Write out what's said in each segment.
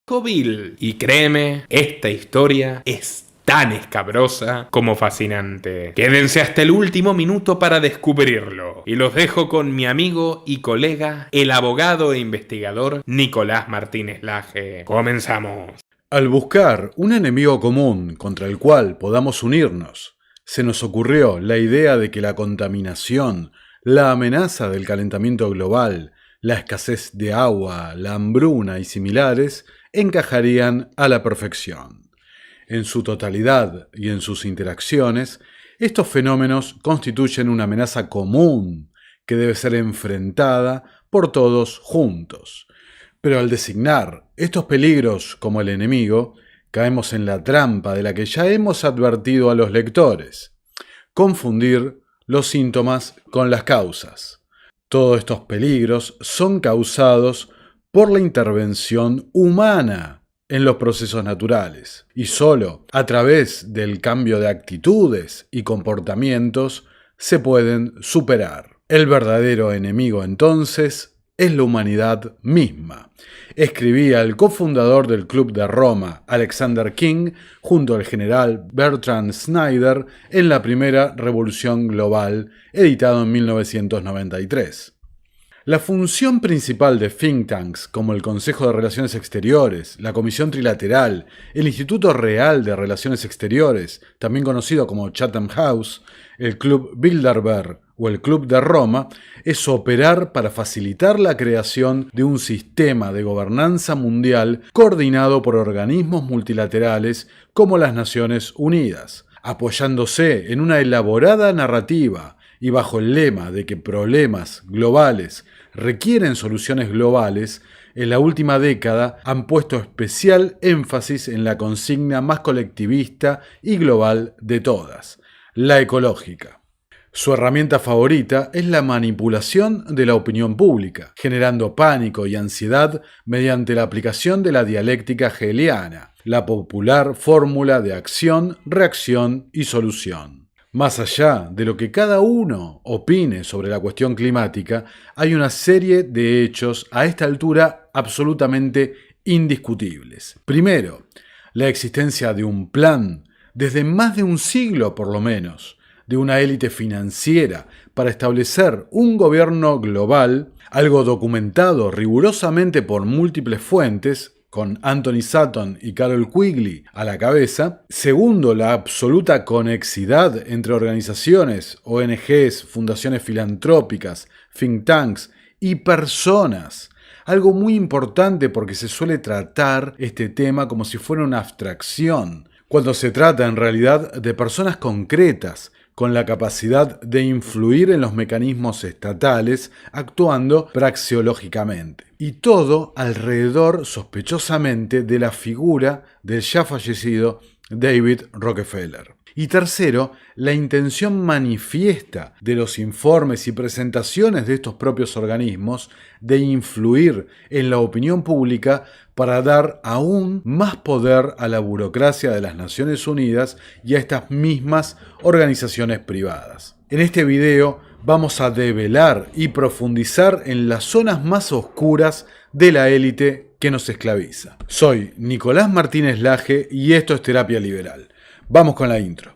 Bill. Y créeme, esta historia es tan escabrosa como fascinante. Quédense hasta el último minuto para descubrirlo. Y los dejo con mi amigo y colega, el abogado e investigador Nicolás Martínez Laje. Comenzamos. Al buscar un enemigo común contra el cual podamos unirnos, se nos ocurrió la idea de que la contaminación, la amenaza del calentamiento global, la escasez de agua, la hambruna y similares encajarían a la perfección. En su totalidad y en sus interacciones, estos fenómenos constituyen una amenaza común que debe ser enfrentada por todos juntos. Pero al designar estos peligros como el enemigo, caemos en la trampa de la que ya hemos advertido a los lectores: confundir los síntomas con las causas. Todos estos peligros son causados por la intervención humana en los procesos naturales, y solo a través del cambio de actitudes y comportamientos se pueden superar. El verdadero enemigo, entonces, es la humanidad misma, escribía el cofundador del Club de Roma, Alexander King, junto al general Bertrand Snyder, en la primera Revolución Global, editado en 1993. La función principal de think tanks como el Consejo de Relaciones Exteriores, la Comisión Trilateral, el Instituto Real de Relaciones Exteriores, también conocido como Chatham House, el Club Bilderberg o el Club de Roma, es operar para facilitar la creación de un sistema de gobernanza mundial coordinado por organismos multilaterales como las Naciones Unidas, apoyándose en una elaborada narrativa y bajo el lema de que problemas globales requieren soluciones globales. En la última década han puesto especial énfasis en la consigna más colectivista y global de todas, la ecológica. Su herramienta favorita es la manipulación de la opinión pública, generando pánico y ansiedad mediante la aplicación de la dialéctica hegeliana, la popular fórmula de acción, reacción y solución. Más allá de lo que cada uno opine sobre la cuestión climática, hay una serie de hechos a esta altura absolutamente indiscutibles. Primero, la existencia de un plan, desde más de un siglo por lo menos, de una élite financiera para establecer un gobierno global, algo documentado rigurosamente por múltiples fuentes, con Anthony Sutton y Carol Quigley a la cabeza. Segundo, la absoluta conexidad entre organizaciones, ONGs, fundaciones filantrópicas, think tanks y personas. Algo muy importante porque se suele tratar este tema como si fuera una abstracción, cuando se trata en realidad de personas concretas, con la capacidad de influir en los mecanismos estatales, actuando praxeológicamente. Y todo alrededor, sospechosamente, de la figura del ya fallecido David Rockefeller. Y tercero, la intención manifiesta de los informes y presentaciones de estos propios organismos de influir en la opinión pública para dar aún más poder a la burocracia de las Naciones Unidas y a estas mismas organizaciones privadas. En este video vamos a develar y profundizar en las zonas más oscuras de la élite que nos esclaviza. Soy Nicolás Martínez Laje y esto es Terapia Liberal. Vamos con la intro.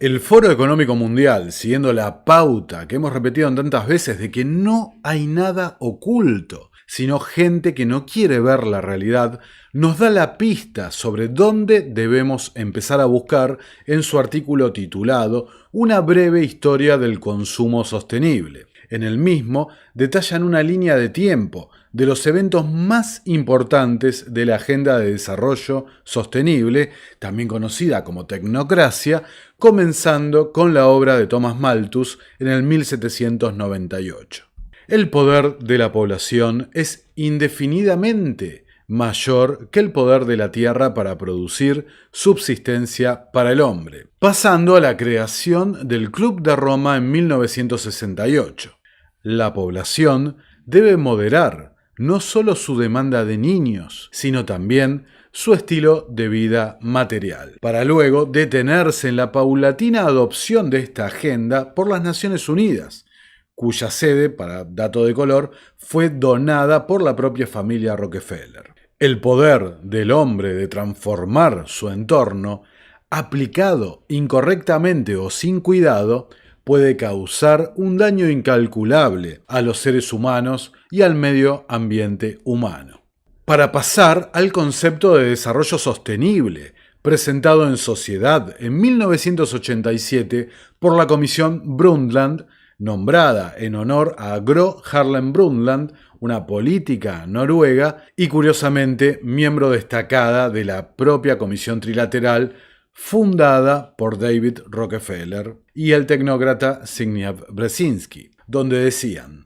El Foro Económico Mundial, siguiendo la pauta que hemos repetido tantas veces de que no hay nada oculto, sino gente que no quiere ver la realidad, nos da la pista sobre dónde debemos empezar a buscar en su artículo titulado Una breve historia del consumo sostenible. En el mismo detallan una línea de tiempo de los eventos más importantes de la Agenda de Desarrollo Sostenible, también conocida como Tecnocracia, comenzando con la obra de Thomas Malthus en el 1798. El poder de la población es indefinidamente mayor que el poder de la tierra para producir subsistencia para el hombre, pasando a la creación del Club de Roma en 1968. La población debe moderar no solo su demanda de niños, sino también su estilo de vida material, para luego detenerse en la paulatina adopción de esta agenda por las Naciones Unidas, cuya sede, para dato de color, fue donada por la propia familia Rockefeller. El poder del hombre de transformar su entorno, aplicado incorrectamente o sin cuidado, puede causar un daño incalculable a los seres humanos y al medio ambiente humano. Para pasar al concepto de desarrollo sostenible, presentado en Sociedad en 1987 por la Comisión Brundtland, nombrada en honor a Gro Harlem Brundtland, una política noruega y curiosamente miembro destacada de la propia Comisión Trilateral fundada por David Rockefeller y el tecnócrata Zbigniew Brzezinski, donde decían: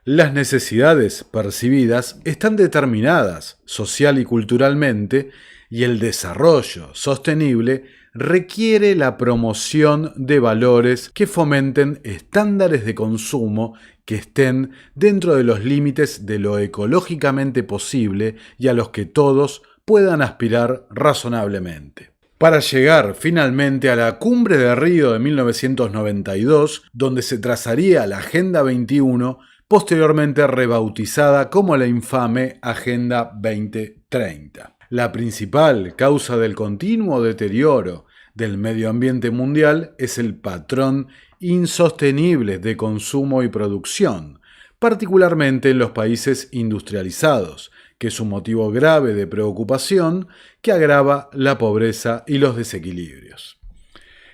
las necesidades percibidas están determinadas social y culturalmente, y el desarrollo sostenible requiere la promoción de valores que fomenten estándares de consumo que estén dentro de los límites de lo ecológicamente posible y a los que todos puedan aspirar razonablemente. Para llegar finalmente a la Cumbre de Río de 1992, donde se trazaría la Agenda 21, posteriormente rebautizada como la infame Agenda 2030. La principal causa del continuo deterioro del medio ambiente mundial es el patrón insostenible de consumo y producción, particularmente en los países industrializados, que es un motivo grave de preocupación que agrava la pobreza y los desequilibrios.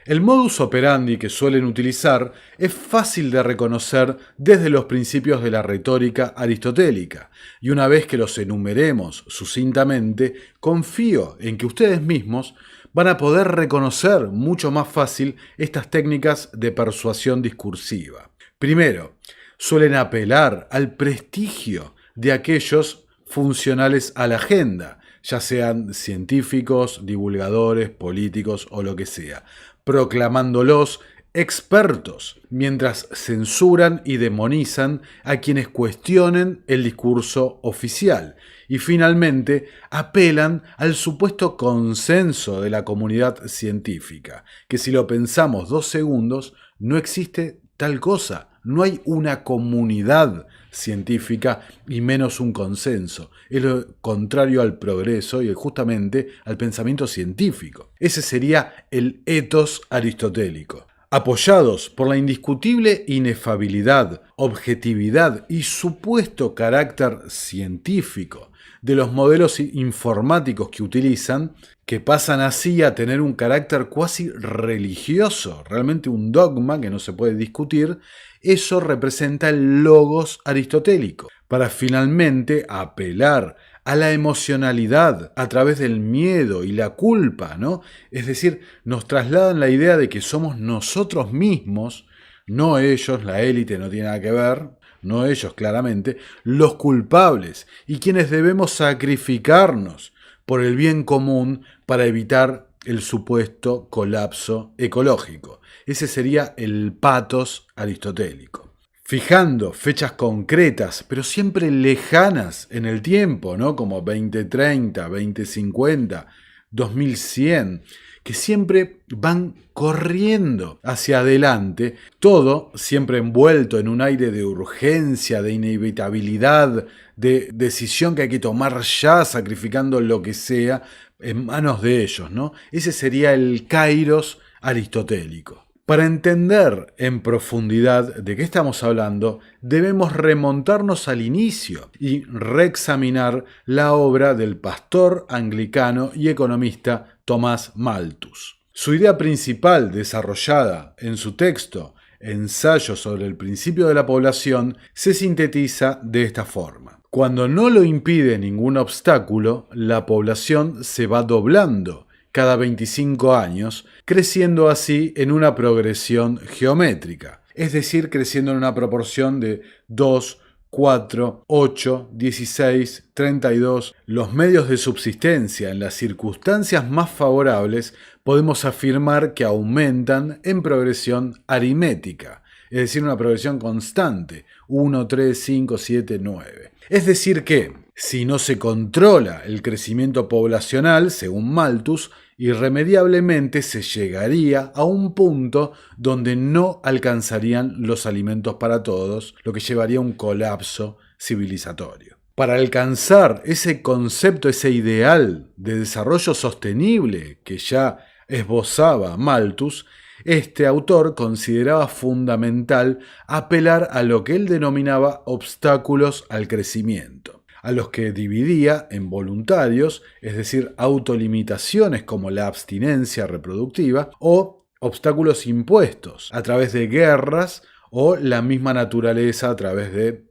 El modus operandi que suelen utilizar es fácil de reconocer desde los principios de la retórica aristotélica, y una vez que los enumeremos sucintamente, confío en que ustedes mismos van a poder reconocer mucho más fácil estas técnicas de persuasión discursiva. Primero, suelen apelar al prestigio de aquellos funcionales a la agenda, ya sean científicos, divulgadores, políticos o lo que sea, proclamándolos expertos, mientras censuran y demonizan a quienes cuestionen el discurso oficial, y finalmente apelan al supuesto consenso de la comunidad científica, que si lo pensamos 2 segundos, no existe tal cosa. No hay una comunidad científica y menos un consenso. Es lo contrario al progreso y justamente al pensamiento científico. Ese sería el ethos aristotélico. Apoyados por la indiscutible inefabilidad, objetividad y supuesto carácter científico de los modelos informáticos que utilizan, que pasan así a tener un carácter cuasi religioso, realmente un dogma que no se puede discutir, eso representa el logos aristotélico, para finalmente apelar a la emocionalidad a través del miedo y la culpa, ¿no? Es decir, nos trasladan la idea de que somos nosotros mismos, no ellos, la élite no tiene nada que ver, no ellos claramente, los culpables y quienes debemos sacrificarnos por el bien común para evitar el supuesto colapso ecológico. Ese sería el pathos aristotélico. Fijando fechas concretas, pero siempre lejanas en el tiempo, ¿no? Como 2030, 2050, 2100, que siempre van corriendo hacia adelante, todo siempre envuelto en un aire de urgencia, de inevitabilidad, de decisión que hay que tomar ya, sacrificando lo que sea en manos de ellos, ¿no? Ese sería el kairos aristotélico. Para entender en profundidad de qué estamos hablando, debemos remontarnos al inicio y reexaminar la obra del pastor anglicano y economista Thomas Malthus. Su idea principal, desarrollada en su texto Ensayo sobre el principio de la población, se sintetiza de esta forma. Cuando no lo impide ningún obstáculo, la población se va doblando cada 25 años, creciendo así en una progresión geométrica, es decir, creciendo en una proporción de 2, 4, 8, 16, 32. Los medios de subsistencia en las circunstancias más favorables podemos afirmar que aumentan en progresión aritmética, es decir, una progresión constante, 1, 3, 5, 7, 9. Es decir que, si no se controla el crecimiento poblacional, según Malthus, irremediablemente se llegaría a un punto donde no alcanzarían los alimentos para todos, lo que llevaría a un colapso civilizatorio. Para alcanzar ese concepto, ese ideal de desarrollo sostenible que ya esbozaba Malthus, este autor consideraba fundamental apelar a lo que él denominaba obstáculos al crecimiento, a los que dividía en voluntarios, es decir, autolimitaciones como la abstinencia reproductiva, o obstáculos impuestos a través de guerras o la misma naturaleza a través de,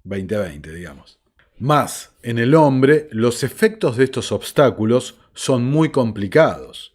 2020, digamos. Más, en el hombre, los efectos de estos obstáculos son muy complicados.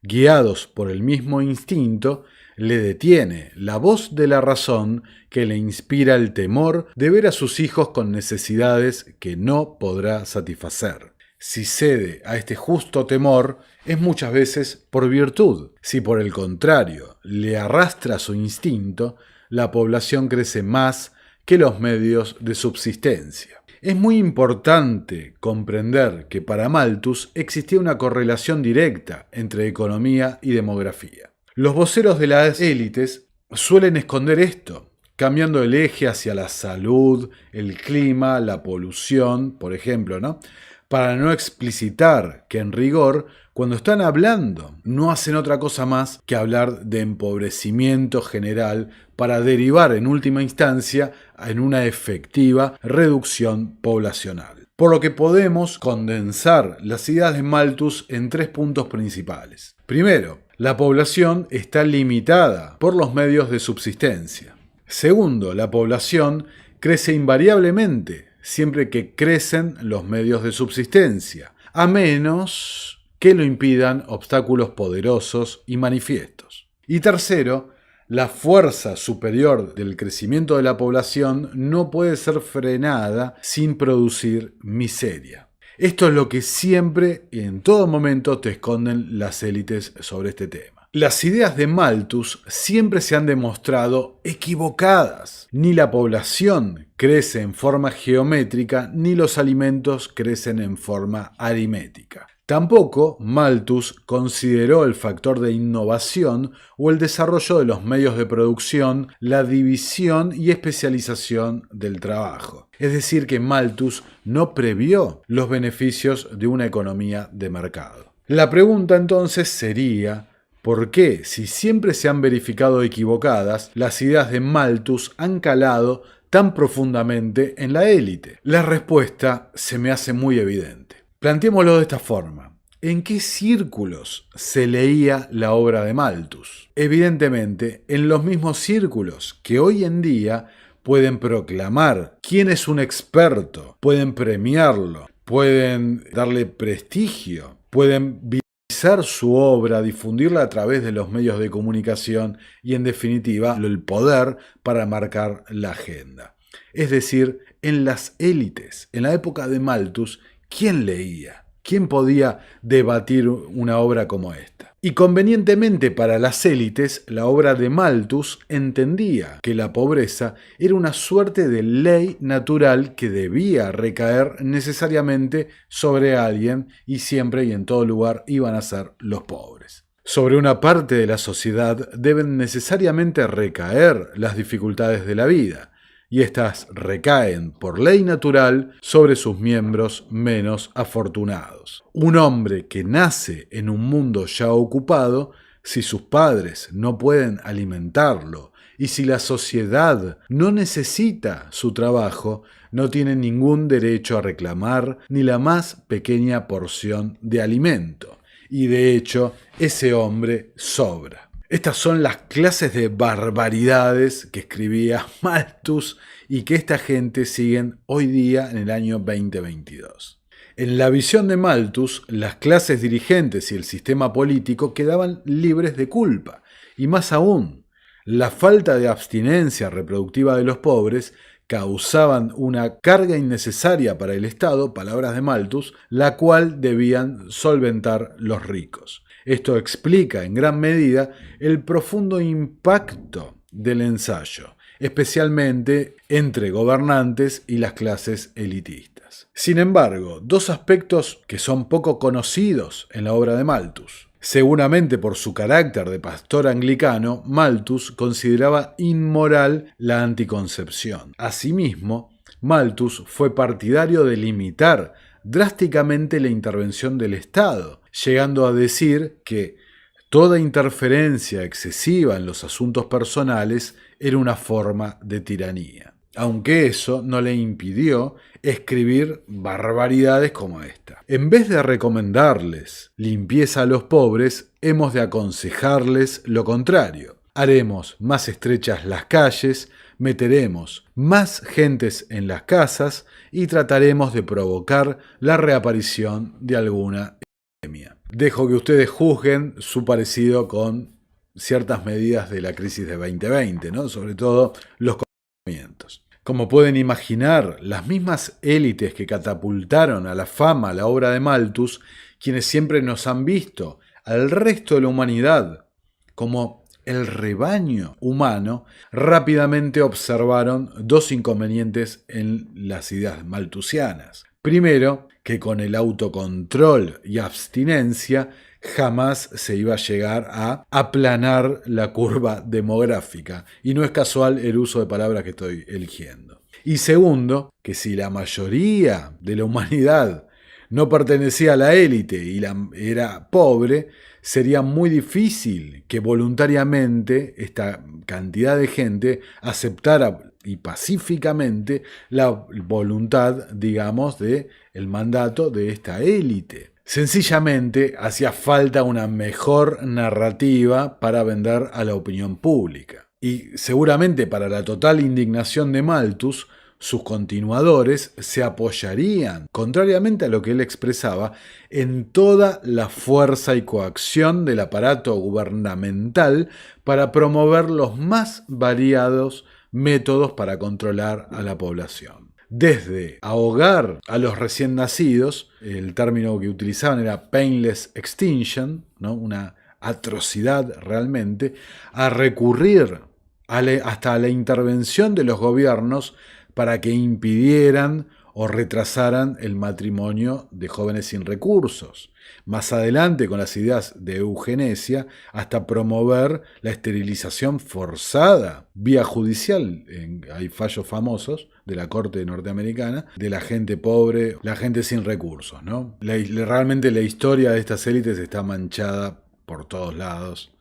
Guiados por el mismo instinto, le detiene la voz de la razón que le inspira el temor de ver a sus hijos con necesidades que no podrá satisfacer. Si cede a este justo temor, es muchas veces por virtud. Si por el contrario le arrastra su instinto, la población crece más que los medios de subsistencia. Es muy importante comprender que para Malthus existía una correlación directa entre economía y demografía. Los voceros de las élites suelen esconder esto, cambiando el eje hacia la salud, el clima, la polución, por ejemplo, para no explicitar que en rigor, cuando están hablando, no hacen otra cosa más que hablar de empobrecimiento general para derivar en última instancia en una efectiva reducción poblacional. Por lo que podemos condensar las ideas de Malthus en 3 puntos principales. Primero, la población está limitada por los medios de subsistencia. Segundo, la población crece invariablemente siempre que crecen los medios de subsistencia, a menos que lo impidan obstáculos poderosos y manifiestos. Y tercero, la fuerza superior del crecimiento de la población no puede ser frenada sin producir miseria. Esto es lo que siempre y en todo momento te esconden las élites sobre este tema. Las ideas de Malthus siempre se han demostrado equivocadas. Ni la población crece en forma geométrica, ni los alimentos crecen en forma aritmética. Tampoco Malthus consideró el factor de innovación o el desarrollo de los medios de producción, la división y especialización del trabajo. Es decir, que Malthus no previó los beneficios de una economía de mercado. La pregunta entonces sería: ¿por qué, si siempre se han verificado equivocadas, las ideas de Malthus han calado tan profundamente en la élite? La respuesta se me hace muy evidente. Planteémoslo de esta forma. ¿En qué círculos se leía la obra de Malthus? Evidentemente, en los mismos círculos que hoy en día pueden proclamar quién es un experto, pueden premiarlo, pueden darle prestigio, pueden viralizar su obra, difundirla a través de los medios de comunicación y, en definitiva, el poder para marcar la agenda. Es decir, en las élites, en la época de Malthus, ¿quién leía? ¿Quién podía debatir una obra como esta? Y convenientemente para las élites, la obra de Malthus entendía que la pobreza era una suerte de ley natural que debía recaer necesariamente sobre alguien y siempre y en todo lugar iban a ser los pobres. Sobre una parte de la sociedad deben necesariamente recaer las dificultades de la vida, y éstas recaen por ley natural sobre sus miembros menos afortunados. Un hombre que nace en un mundo ya ocupado, si sus padres no pueden alimentarlo y si la sociedad no necesita su trabajo, no tiene ningún derecho a reclamar ni la más pequeña porción de alimento. Y de hecho, ese hombre sobra. Estas son las clases de barbaridades que escribía Malthus y que esta gente siguen hoy día en el año 2022. En la visión de Malthus, las clases dirigentes y el sistema político quedaban libres de culpa. Y más aún, la falta de abstinencia reproductiva de los pobres causaban una carga innecesaria para el Estado, palabras de Malthus, la cual debían solventar los ricos. Esto explica en gran medida el profundo impacto del ensayo, especialmente entre gobernantes y las clases elitistas. Sin embargo, dos aspectos que son poco conocidos en la obra de Malthus. Seguramente por su carácter de pastor anglicano, Malthus consideraba inmoral la anticoncepción. Asimismo, Malthus fue partidario de limitar drásticamente la intervención del Estado, llegando a decir que toda interferencia excesiva en los asuntos personales era una forma de tiranía, aunque eso no le impidió escribir barbaridades como esta. En vez de recomendarles limpieza a los pobres, hemos de aconsejarles lo contrario. Haremos más estrechas las calles, meteremos más gentes en las casas y trataremos de provocar la reaparición de alguna epidemia. Dejo que ustedes juzguen su parecido con ciertas medidas de la crisis de 2020, ¿no? Sobre todo los confinamientos. Como pueden imaginar, las mismas élites que catapultaron a la fama la obra de Malthus, quienes siempre nos han visto al resto de la humanidad como el rebaño humano, rápidamente observaron dos inconvenientes en las ideas malthusianas. Primero, que con el autocontrol y abstinencia jamás se iba a llegar a aplanar la curva demográfica, y no es casual el uso de palabras que estoy eligiendo. Y segundo, que si la mayoría de la humanidad no pertenecía a la élite y era pobre, sería muy difícil que voluntariamente esta cantidad de gente aceptara y pacíficamente la voluntad, digamos, del mandato de esta élite. Sencillamente hacía falta una mejor narrativa para vender a la opinión pública. Y seguramente para la total indignación de Malthus, sus continuadores se apoyarían, contrariamente a lo que él expresaba, en toda la fuerza y coacción del aparato gubernamental para promover los más variados métodos para controlar a la población. Desde ahogar a los recién nacidos, el término que utilizaban era painless extinction, ¿no? Una atrocidad realmente, a recurrir hasta la intervención de los gobiernos para que impidieran o retrasaran el matrimonio de jóvenes sin recursos. Más adelante, con las ideas de eugenesia, hasta promover la esterilización forzada vía judicial. Hay fallos famosos de la corte norteamericana de la gente pobre, la gente sin recursos, ¿no? Realmente la historia de estas élites está manchada por todos lados.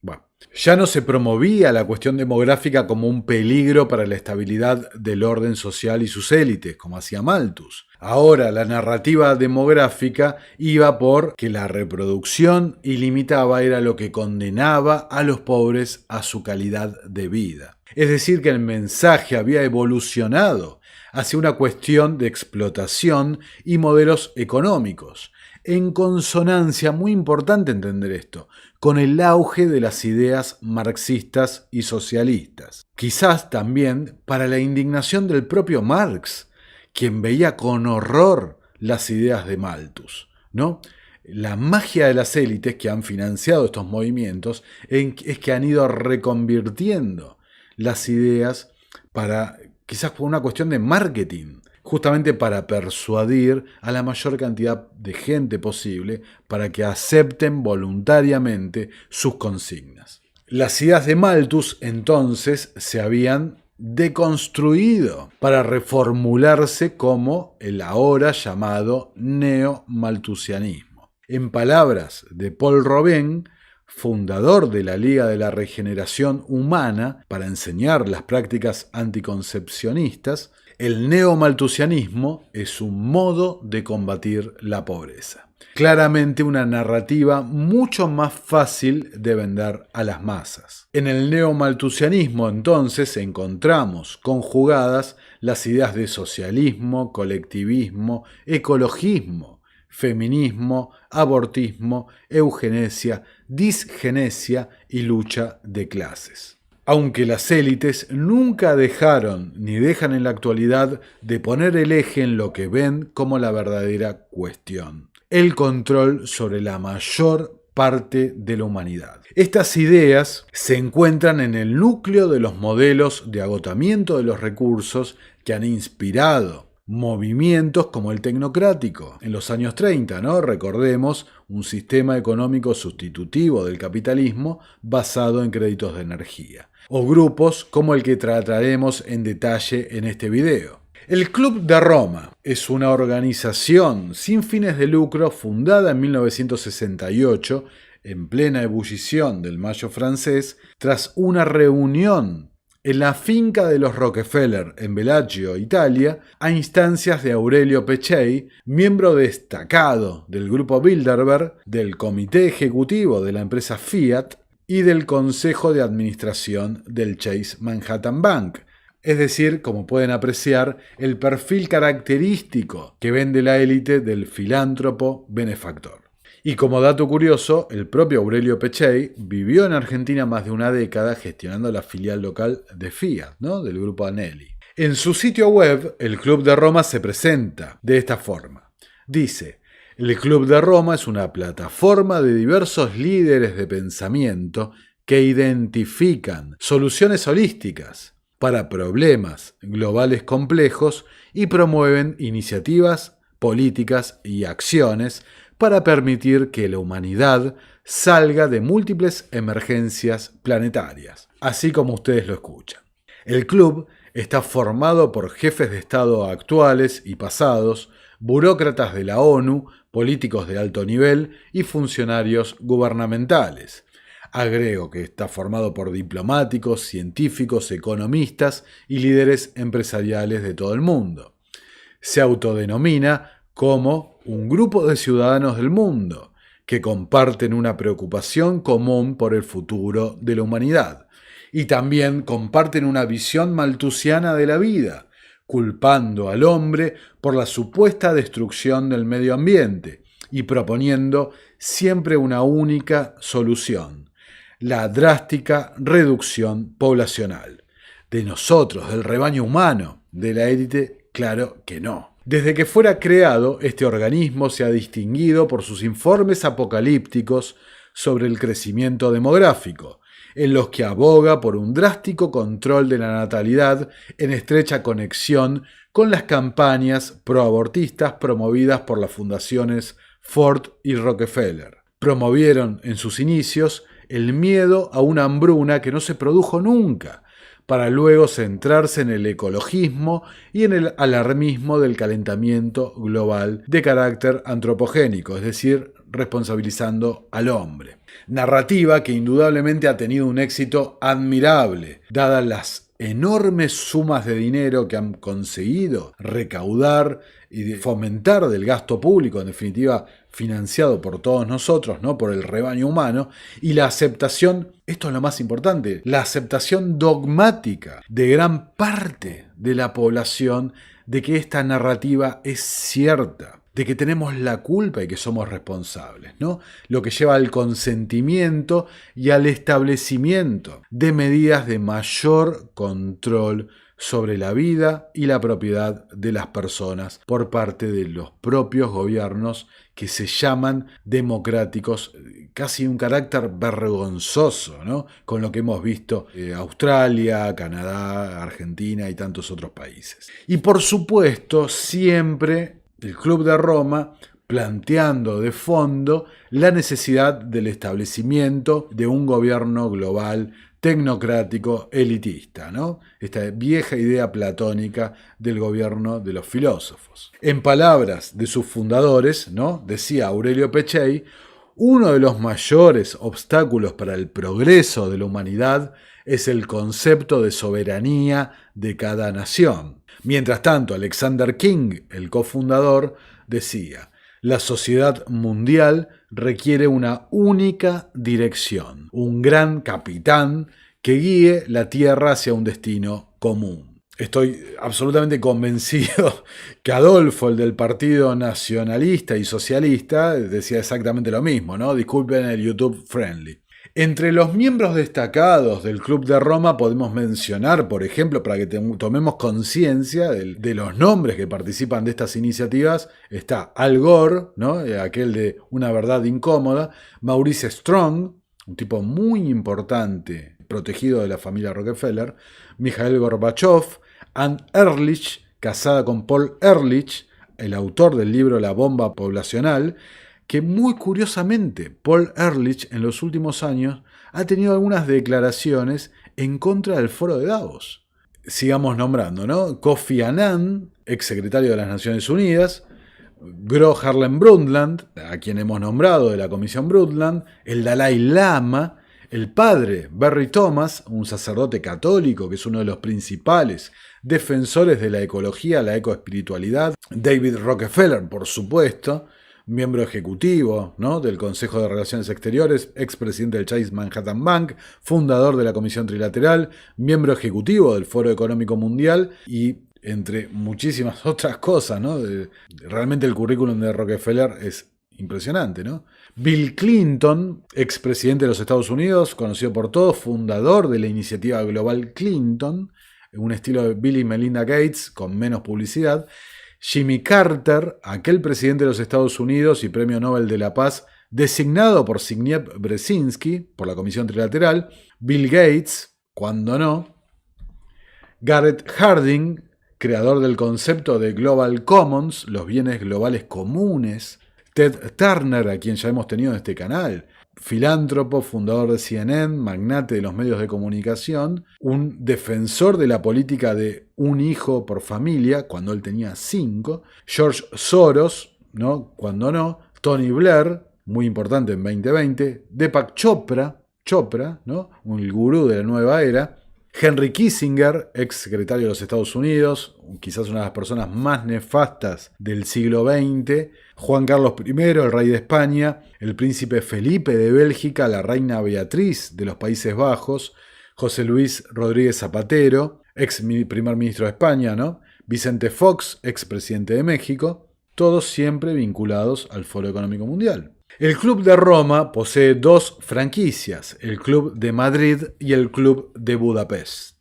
Bueno, ya no se promovía la cuestión demográfica como un peligro para la estabilidad del orden social y sus élites, como hacía Malthus. Ahora la narrativa demográfica iba por que la reproducción ilimitada era lo que condenaba a los pobres a su calidad de vida. Es decir, que el mensaje había evolucionado hacia una cuestión de explotación y modelos económicos, en consonancia, muy importante entender esto, con el auge de las ideas marxistas y socialistas. Quizás también para la indignación del propio Marx, quien veía con horror las ideas de Malthus, ¿no? La magia de las élites que han financiado estos movimientos es que han ido reconvirtiendo las ideas quizás por una cuestión de marketing, justamente para persuadir a la mayor cantidad de gente posible para que acepten voluntariamente sus consignas. Las ideas de Malthus entonces se habían deconstruido para reformularse como el ahora llamado neomalthusianismo. En palabras de Paul Robin, fundador de la Liga de la Regeneración Humana para enseñar las prácticas anticoncepcionistas, el neomalthusianismo es un modo de combatir la pobreza. Claramente una narrativa mucho más fácil de vender a las masas. En el neomalthusianismo entonces encontramos conjugadas las ideas de socialismo, colectivismo, ecologismo, feminismo, abortismo, eugenesia, disgenesia y lucha de clases. Aunque las élites nunca dejaron ni dejan en la actualidad de poner el eje en lo que ven como la verdadera cuestión: el control sobre la mayor parte de la humanidad. Estas ideas se encuentran en el núcleo de los modelos de agotamiento de los recursos que han inspirado movimientos como el tecnocrático en los años 30, ¿no? Recordemos, un sistema económico sustitutivo del capitalismo basado en créditos de energía. O grupos como el que trataremos en detalle en este video. El Club de Roma es una organización sin fines de lucro fundada en 1968 en plena ebullición del Mayo francés tras una reunión en la finca de los Rockefeller en Bellagio, Italia, a instancias de Aurelio Peccei, miembro destacado del grupo Bilderberg, del comité ejecutivo de la empresa Fiat y del consejo de administración del Chase Manhattan Bank. Es decir, como pueden apreciar, el perfil característico que vende la élite del filántropo benefactor. Y como dato curioso, el propio Aurelio Peccei vivió en Argentina más de una década gestionando la filial local de Fiat, ¿no? Del grupo Anelli. En su sitio web, el Club de Roma se presenta de esta forma. Dice: el Club de Roma es una plataforma de diversos líderes de pensamiento que identifican soluciones holísticas para problemas globales complejos y promueven iniciativas, políticas y acciones para permitir que la humanidad salga de múltiples emergencias planetarias, así como ustedes lo escuchan. El club está formado por jefes de Estado actuales y pasados, burócratas de la ONU, políticos de alto nivel y funcionarios gubernamentales. Agrego que está formado por diplomáticos, científicos, economistas y líderes empresariales de todo el mundo. Se autodenomina como un grupo de ciudadanos del mundo que comparten una preocupación común por el futuro de la humanidad y también comparten una visión malthusiana de la vida, culpando al hombre por la supuesta destrucción del medio ambiente y proponiendo siempre una única solución: la drástica reducción poblacional. De nosotros, del rebaño humano, de la élite, claro que no. Desde que fuera creado, este organismo se ha distinguido por sus informes apocalípticos sobre el crecimiento demográfico, en los que aboga por un drástico control de la natalidad en estrecha conexión con las campañas proabortistas promovidas por las fundaciones Ford y Rockefeller. Promovieron en sus inicios el miedo a una hambruna que no se produjo nunca, para luego centrarse en el ecologismo y en el alarmismo del calentamiento global de carácter antropogénico, es decir, responsabilizando al hombre. Narrativa que indudablemente ha tenido un éxito admirable, dadas las enormes sumas de dinero que han conseguido recaudar y fomentar del gasto público, en definitiva financiado por todos nosotros, ¿no? Por el rebaño humano, y la aceptación, esto es lo más importante, la aceptación dogmática de gran parte de la población de que esta narrativa es cierta, de que tenemos la culpa y que somos responsables, ¿no? Lo que lleva al consentimiento y al establecimiento de medidas de mayor control sobre la vida y la propiedad de las personas por parte de los propios gobiernos que se llaman democráticos, casi un carácter vergonzoso, ¿no? Con lo que hemos visto Australia, Canadá, Argentina y tantos otros países. Y por supuesto, siempre el Club de Roma planteando de fondo la necesidad del establecimiento de un gobierno global tecnocrático elitista, ¿no? Esta vieja idea platónica del gobierno de los filósofos. En palabras de sus fundadores, ¿no? Decía Aurelio Peccei, uno de los mayores obstáculos para el progreso de la humanidad es el concepto de soberanía de cada nación. Mientras tanto, Alexander King, el cofundador, decía: la sociedad mundial requiere una única dirección, un gran capitán que guíe la Tierra hacia un destino común. Estoy absolutamente convencido que Adolfo, el del Partido Nacionalista y Socialista, decía exactamente lo mismo, ¿no? Disculpen el YouTube friendly. Entre los miembros destacados del Club de Roma podemos mencionar, por ejemplo, para que tomemos conciencia de los nombres que participan de estas iniciativas, está Al Gore, ¿no? Aquel de Una verdad incómoda, Maurice Strong, un tipo muy importante, protegido de la familia Rockefeller, Mikhail Gorbachev, Anne Ehrlich, casada con Paul Ehrlich, el autor del libro La bomba poblacional, que muy curiosamente Paul Ehrlich en los últimos años ha tenido algunas declaraciones en contra del Foro de Davos. Sigamos nombrando, ¿no? Kofi Annan, exsecretario de las Naciones Unidas, Gro Harlem Brundtland, a quien hemos nombrado de la Comisión Brundtland, el Dalai Lama, el padre Barry Thomas, un sacerdote católico que es uno de los principales defensores de la ecología, la ecoespiritualidad, David Rockefeller, por supuesto, miembro ejecutivo, ¿no?, del Consejo de Relaciones Exteriores, expresidente del Chase Manhattan Bank, fundador de la Comisión Trilateral, miembro ejecutivo del Foro Económico Mundial y entre muchísimas otras cosas, ¿no? Realmente el currículum de Rockefeller es impresionante, ¿no? Bill Clinton, expresidente de los Estados Unidos, conocido por todos, fundador de la iniciativa global Clinton, un estilo de Bill y Melinda Gates con menos publicidad. Jimmy Carter, aquel presidente de los Estados Unidos y Premio Nobel de la Paz, designado por Zbigniew Brzezinski, por la Comisión Trilateral. Bill Gates, cuando no. Garrett Harding, creador del concepto de Global Commons, los bienes globales comunes. Ted Turner, a quien ya hemos tenido en este canal, filántropo, fundador de CNN, magnate de los medios de comunicación, un defensor de la política de un hijo por familia, cuando él tenía 5, George Soros, ¿no?, cuando no, Tony Blair, muy importante en 2020, Deepak Chopra, ¿no?, un gurú de la nueva era, Henry Kissinger, ex secretario de los Estados Unidos, quizás una de las personas más nefastas del siglo XX, Juan Carlos I, el rey de España, el príncipe Felipe de Bélgica, la reina Beatriz de los Países Bajos, José Luis Rodríguez Zapatero, ex primer ministro de España, ¿no?, Vicente Fox, ex presidente de México, todos siempre vinculados al Foro Económico Mundial. El Club de Roma posee 2 franquicias, el Club de Madrid y el Club de Budapest.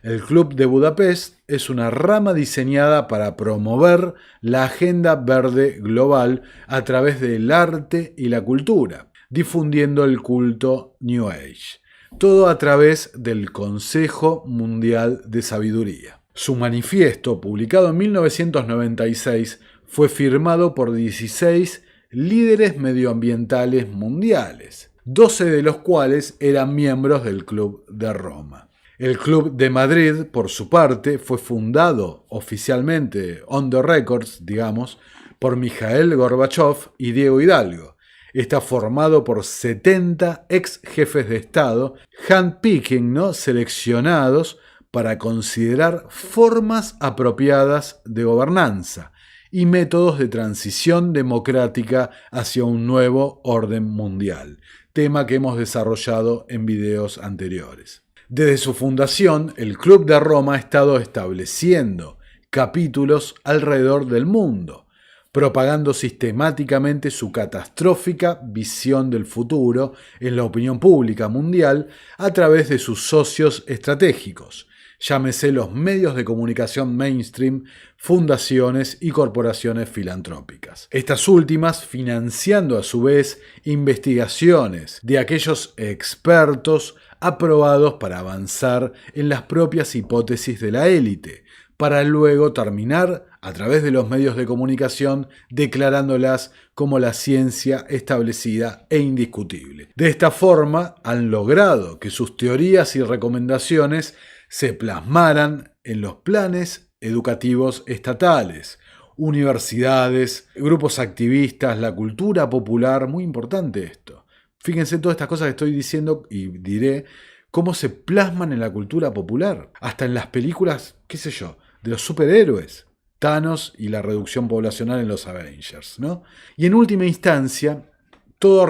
El Club de Budapest es una rama diseñada para promover la agenda verde global a través del arte y la cultura, difundiendo el culto New Age. Todo a través del Consejo Mundial de Sabiduría. Su manifiesto, publicado en 1996, fue firmado por 16 líderes medioambientales mundiales, 12 de los cuales eran miembros del Club de Roma. El Club de Madrid, por su parte, fue fundado oficialmente, on the records, digamos, por Mikhail Gorbachev y Diego Hidalgo. Está formado por 70 ex jefes de Estado, handpicking, ¿no?, seleccionados para considerar formas apropiadas de gobernanza y métodos de transición democrática hacia un nuevo orden mundial, tema que hemos desarrollado en videos anteriores. Desde su fundación, el Club de Roma ha estado estableciendo capítulos alrededor del mundo, propagando sistemáticamente su catastrófica visión del futuro en la opinión pública mundial a través de sus socios estratégicos, llámese los medios de comunicación mainstream, fundaciones y corporaciones filantrópicas. Estas últimas financiando a su vez investigaciones de aquellos expertos aprobados para avanzar en las propias hipótesis de la élite, para luego terminar, a través de los medios de comunicación, declarándolas como la ciencia establecida e indiscutible. De esta forma, han logrado que sus teorías y recomendaciones se plasmaran en los planes educativos estatales, universidades, grupos activistas, la cultura popular, muy importante esto. Fíjense todas estas cosas que estoy diciendo y diré, cómo se plasman en la cultura popular, hasta en las películas, qué sé yo, de los superhéroes, Thanos y la reducción poblacional en los Avengers, ¿no? Y en última instancia, todo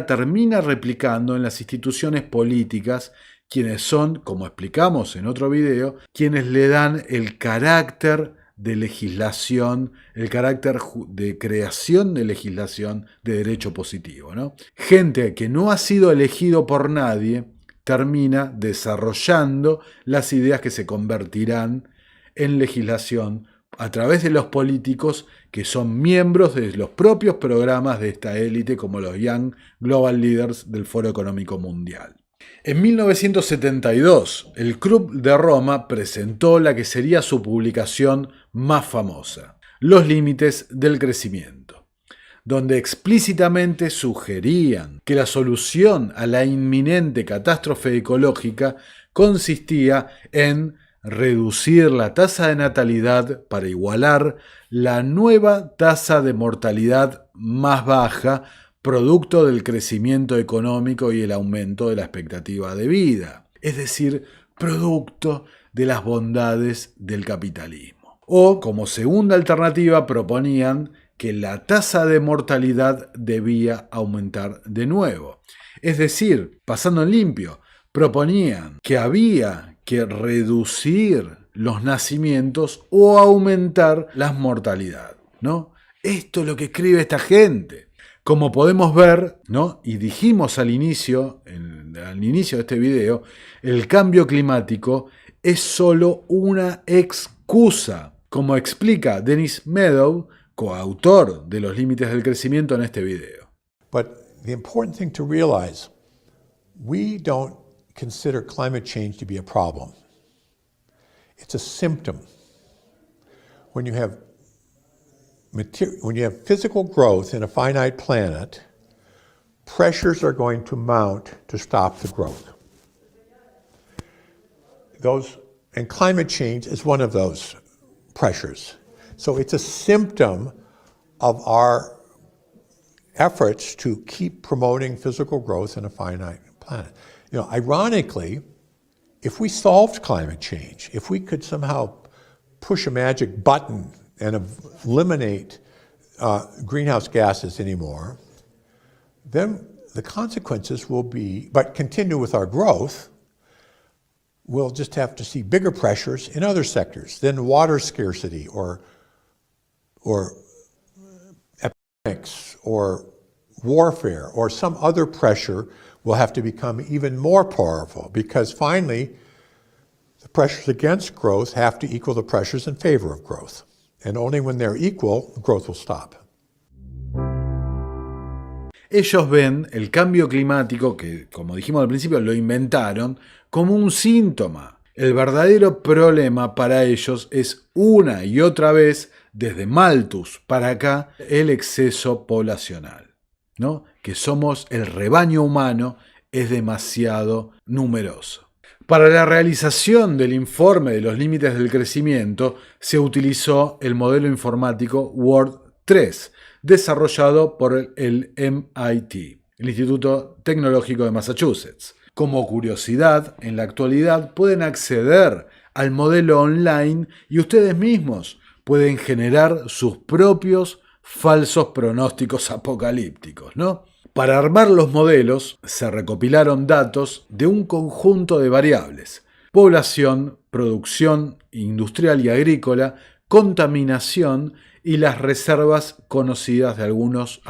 termina replicando en las instituciones políticas, quienes son, como explicamos en otro video, quienes le dan el carácter de legislación, el carácter de creación de legislación de derecho positivo, ¿no? Gente que no ha sido elegido por nadie termina desarrollando las ideas que se convertirán en legislación a través de los políticos que son miembros de los propios programas de esta élite, como los Young Global Leaders del Foro Económico Mundial. En 1972, el Club de Roma presentó la que sería su publicación más famosa, Los Límites del Crecimiento, donde explícitamente sugerían que la solución a la inminente catástrofe ecológica consistía en reducir la tasa de natalidad para igualar la nueva tasa de mortalidad más baja, producto del crecimiento económico y el aumento de la expectativa de vida, es decir, producto de las bondades del capitalismo. O, como segunda alternativa, proponían que la tasa de mortalidad debía aumentar de nuevo. Es decir, pasando en limpio, proponían que había que reducir los nacimientos o aumentar la mortalidad, ¿no? Esto es lo que escribe esta gente. Como podemos ver, ¿no? Y dijimos al inicio de este video, el cambio climático es solo una excusa, como explica Dennis Meadow, coautor de Los Límites del Crecimiento, en este video. But the important thing to realize, we don't consider climate change to be a problem. It's a symptom. When you have physical growth in a finite planet, pressures are going to mount to stop the growth. And climate change is one of those pressures. So it's a symptom of our efforts to keep promoting physical growth in a finite planet. Ironically, if we solved climate change, if we could somehow push a magic button and eliminate greenhouse gases anymore, then the consequences will be, but continue with our growth, we'll just have to see bigger pressures in other sectors, then water scarcity or epidemics or warfare or some other pressure will have to become even more powerful, because finally the pressures against growth have to equal the pressures in favor of growth. And only when they're equal, growth will stop. Ellos ven el cambio climático, que como dijimos al principio lo inventaron, como un síntoma. El verdadero problema para ellos es una y otra vez, desde Malthus para acá, el exceso poblacional, ¿no? Que somos, el rebaño humano es demasiado numeroso. Para la realización del informe de los límites del crecimiento se utilizó el modelo informático Word3, desarrollado por el MIT, el Instituto Tecnológico de Massachusetts. Como curiosidad, en la actualidad pueden acceder al modelo online y ustedes mismos pueden generar sus propios falsos pronósticos apocalípticos, ¿no? Para armar los modelos se recopilaron datos de un conjunto de variables: población, producción industrial y agrícola, contaminación y las reservas conocidas de algunos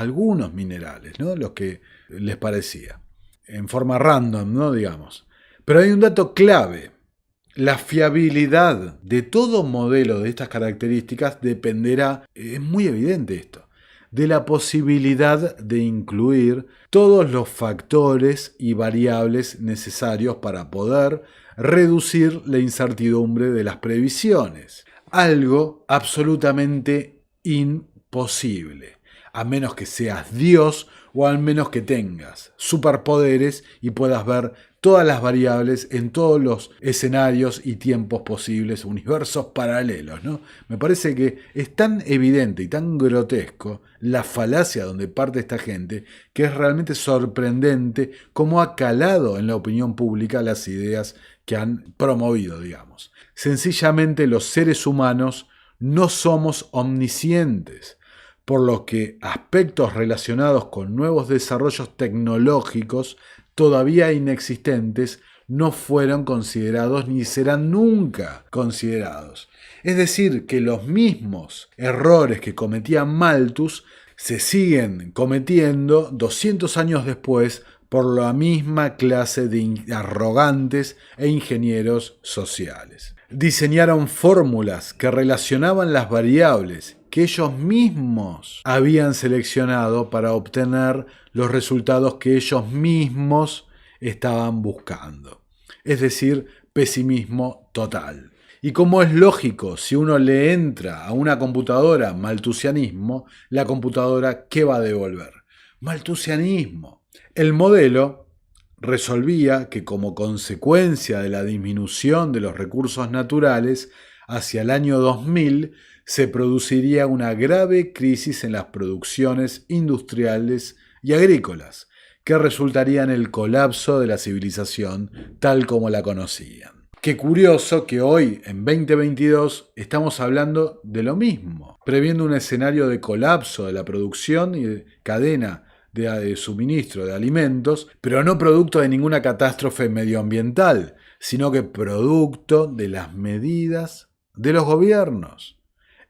minerales, ¿no? Los que les parecía, en forma random, ¿no? Digamos. Pero hay un dato clave: la fiabilidad de todo modelo de estas características dependerá, es muy evidente esto, de la posibilidad de incluir todos los factores y variables necesarios para poder reducir la incertidumbre de las previsiones. Algo absolutamente imposible, a menos que seas Dios o al menos que tengas superpoderes y puedas ver todas las variables en todos los escenarios y tiempos posibles, universos paralelos, ¿no? Me parece que es tan evidente y tan grotesco la falacia donde parte esta gente, que es realmente sorprendente cómo ha calado en la opinión pública las ideas que han promovido, digamos. Sencillamente los seres humanos no somos omniscientes, por lo que aspectos relacionados con nuevos desarrollos tecnológicos todavía inexistentes no fueron considerados ni serán nunca considerados. Es decir, que los mismos errores que cometía Malthus se siguen cometiendo 200 años después por la misma clase de arrogantes e ingenieros sociales. Diseñaron fórmulas que relacionaban las variables que ellos mismos habían seleccionado para obtener los resultados que ellos mismos estaban buscando. Es decir, pesimismo total. Y como es lógico, si uno le entra a una computadora malthusianismo, la computadora, ¿qué va a devolver? Malthusianismo. El modelo resolvía que como consecuencia de la disminución de los recursos naturales, hacia el año 2000 se produciría una grave crisis en las producciones industriales y agrícolas, que resultaría en el colapso de la civilización tal como la conocían. Qué curioso que hoy, en 2022, estamos hablando de lo mismo, previendo un escenario de colapso de la producción y de cadena de suministro de alimentos, pero no producto de ninguna catástrofe medioambiental, sino que producto de las medidas de los gobiernos,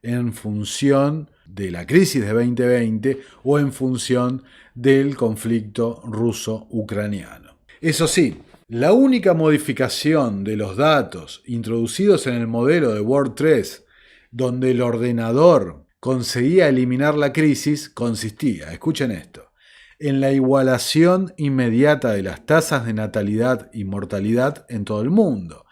en función de la crisis de 2020 o en función del conflicto ruso-ucraniano. Eso sí, la única modificación de los datos introducidos en el modelo de Ward 3, donde el ordenador conseguía eliminar la crisis, consistía, escuchen esto, en la igualación inmediata de las tasas de natalidad y mortalidad en todo el mundo,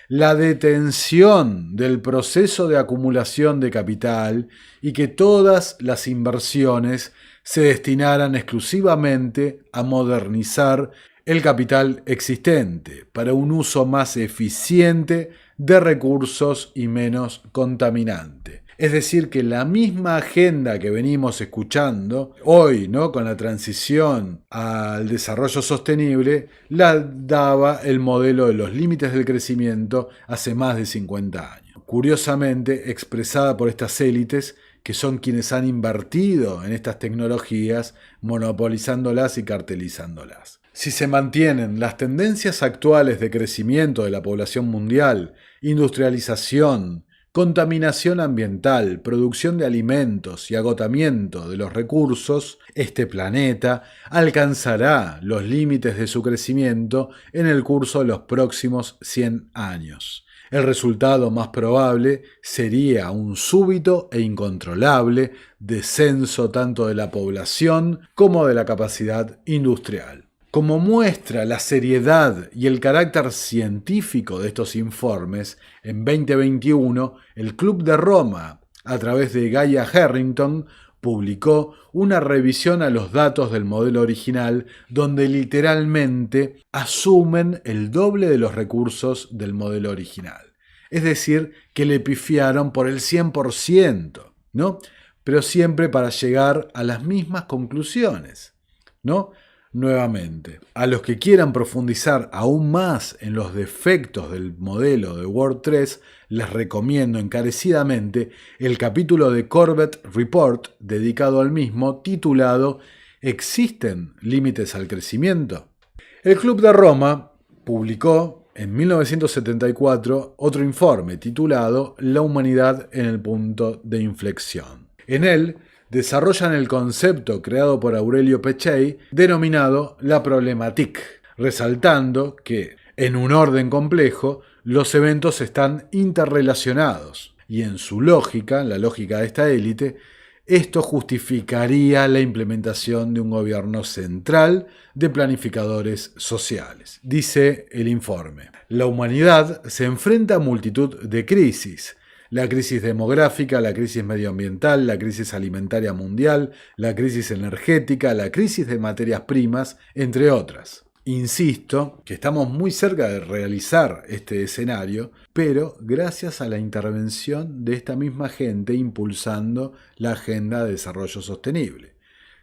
la detención del proceso de acumulación de capital y que todas las inversiones se destinaran exclusivamente a modernizar el capital existente para un uso más eficiente de recursos y menos contaminante. Es decir, que la misma agenda que venimos escuchando hoy, ¿no?, con la transición al desarrollo sostenible, la daba el modelo de los límites del crecimiento hace más de 50 años. Curiosamente, expresada por estas élites que son quienes han invertido en estas tecnologías, monopolizándolas y cartelizándolas. Si se mantienen las tendencias actuales de crecimiento de la población mundial, industrialización, contaminación ambiental, producción de alimentos y agotamiento de los recursos, este planeta alcanzará los límites de su crecimiento en el curso de los próximos 100 años. El resultado más probable sería un súbito e incontrolable descenso tanto de la población como de la capacidad industrial. Como muestra la seriedad y el carácter científico de estos informes, en 2021 el Club de Roma, a través de Gaia Harrington, publicó una revisión a los datos del modelo original donde literalmente asumen el doble de los recursos del modelo original. Es decir, que le pifiaron por el 100%, ¿no? Pero siempre para llegar a las mismas conclusiones, ¿no? Nuevamente, a los que quieran profundizar aún más en los defectos del modelo de Ward 3, les recomiendo encarecidamente el capítulo de Corbett Report dedicado al mismo, titulado ¿Existen límites al crecimiento? El Club de Roma publicó en 1974 otro informe titulado La humanidad en el punto de inflexión. En él desarrollan el concepto creado por Aurelio Peccei denominado la problemática, resaltando que, en un orden complejo, los eventos están interrelacionados y en su lógica, la lógica de esta élite, esto justificaría la implementación de un gobierno central de planificadores sociales. Dice el informe, la humanidad se enfrenta a multitud de crisis, la crisis demográfica, la crisis medioambiental, la crisis alimentaria mundial, la crisis energética, la crisis de materias primas, entre otras. Insisto que estamos muy cerca de realizar este escenario, pero gracias a la intervención de esta misma gente impulsando la Agenda de Desarrollo Sostenible.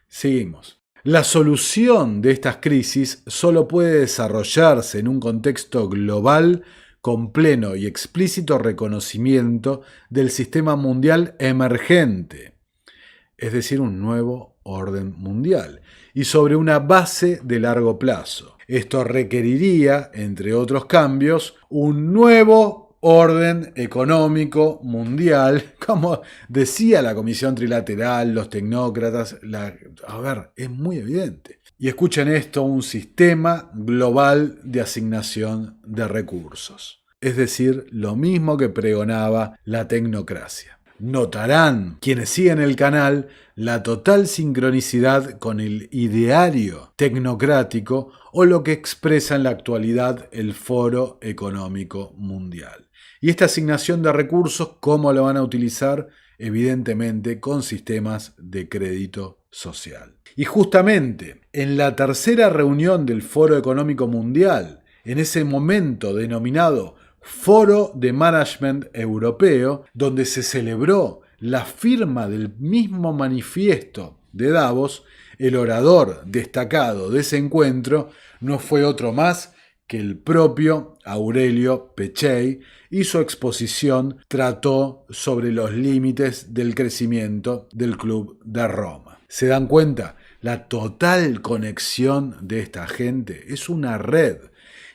Seguimos. La solución de estas crisis solo puede desarrollarse en un contexto global con pleno y explícito reconocimiento del sistema mundial emergente, es decir, un nuevo orden mundial, y sobre una base de largo plazo. Esto requeriría, entre otros cambios, un nuevo orden económico mundial, como decía la Comisión Trilateral, los tecnócratas. Es muy evidente. Y escuchen esto, un sistema global de asignación de recursos. Es decir, lo mismo que pregonaba la tecnocracia. Notarán quienes siguen el canal la total sincronicidad con el ideario tecnocrático o lo que expresa en la actualidad el Foro Económico Mundial. Y esta asignación de recursos, ¿cómo lo van a utilizar? Evidentemente con sistemas de crédito social. Y justamente en la tercera reunión del Foro Económico Mundial, en ese momento denominado Foro de Management Europeo, donde se celebró la firma del mismo manifiesto de Davos, el orador destacado de ese encuentro no fue otro más que el propio Aurelio Peccei, y su exposición trató sobre los límites del crecimiento del Club de Roma. ¿Se dan cuenta? La total conexión de esta gente es una red,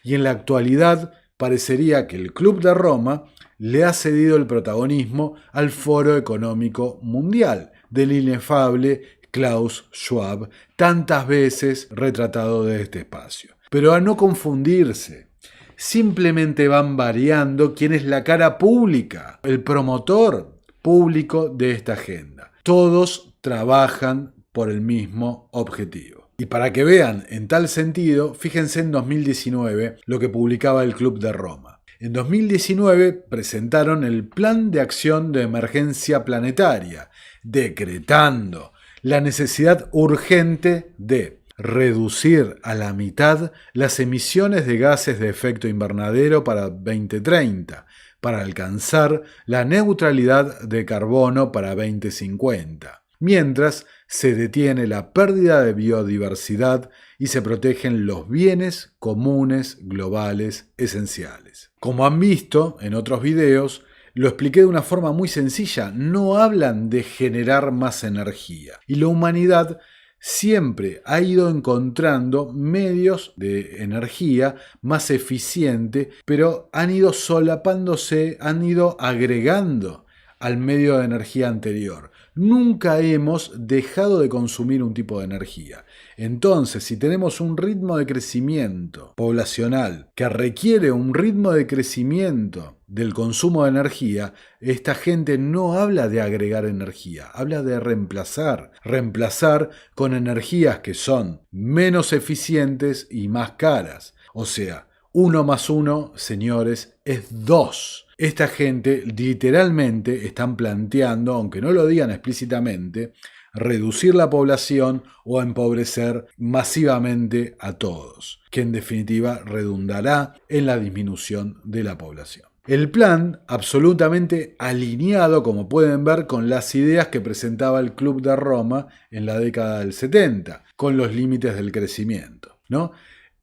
y en la actualidad parecería que el Club de Roma le ha cedido el protagonismo al Foro Económico Mundial del inefable Klaus Schwab, tantas veces retratado de este espacio. Pero a no confundirse, simplemente van variando quién es la cara pública, el promotor público de esta agenda. Todos trabajan por el mismo objetivo. Y para que vean en tal sentido, fíjense en 2019 lo que publicaba el Club de Roma. En 2019 presentaron el Plan de Acción de Emergencia Planetaria, decretando la necesidad urgente de reducir a la mitad las emisiones de gases de efecto invernadero para 2030, para alcanzar la neutralidad de carbono para 2050. Mientras se detiene la pérdida de biodiversidad y se protegen los bienes comunes globales esenciales. Como han visto en otros videos, lo expliqué de una forma muy sencilla. No hablan de generar más energía. Y la humanidad siempre ha ido encontrando medios de energía más eficiente, pero han ido solapándose, han ido agregando al medio de energía anterior. Nunca hemos dejado de consumir un tipo de energía. Entonces, si tenemos un ritmo de crecimiento poblacional que requiere un ritmo de crecimiento del consumo de energía, esta gente no habla de agregar energía, habla de reemplazar con energías que son menos eficientes y más caras. O sea, 1 más 1, señores, es 2. Esta gente literalmente están planteando, aunque no lo digan explícitamente, reducir la población o empobrecer masivamente a todos, que en definitiva redundará en la disminución de la población. El plan absolutamente alineado, como pueden ver, con las ideas que presentaba el Club de Roma en la década del 70, con los límites del crecimiento, ¿no?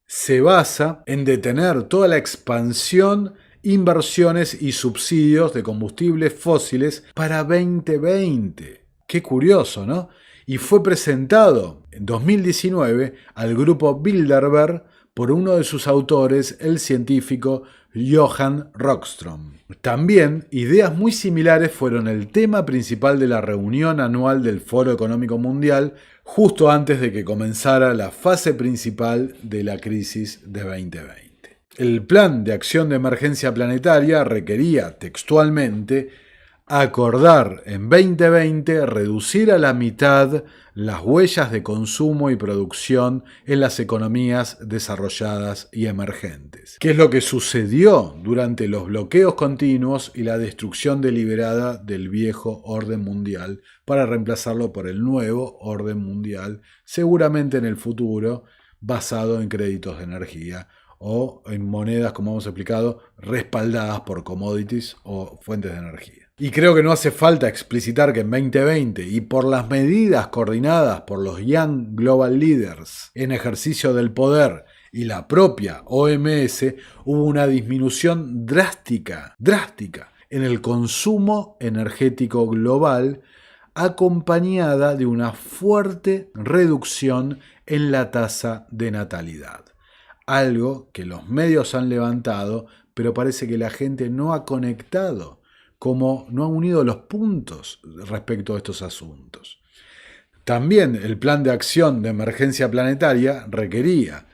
Se basa en detener toda la expansión, inversiones y subsidios de combustibles fósiles para 2020. Qué curioso, ¿no? Y fue presentado en 2019 al grupo Bilderberg por uno de sus autores, el científico Johan Rockström. También ideas muy similares fueron el tema principal de la reunión anual del Foro Económico Mundial justo antes de que comenzara la fase principal de la crisis de 2020. El Plan de Acción de Emergencia Planetaria requería textualmente acordar en 2020 reducir a la mitad las huellas de consumo y producción en las economías desarrolladas y emergentes. ¿Qué es lo que sucedió durante los bloqueos continuos y la destrucción deliberada del viejo orden mundial para reemplazarlo por el nuevo orden mundial, seguramente en el futuro basado en créditos de energía o en monedas, como hemos explicado, respaldadas por commodities o fuentes de energía? Y creo que no hace falta explicitar que en 2020, y por las medidas coordinadas por los Young Global Leaders en ejercicio del poder y la propia OMS, hubo una disminución drástica en el consumo energético global, acompañada de una fuerte reducción en la tasa de natalidad. algo que los medios han levantado, pero parece que la gente no ha conectado, como no ha unido los puntos respecto a estos asuntos. También el plan de acción de emergencia planetaria requería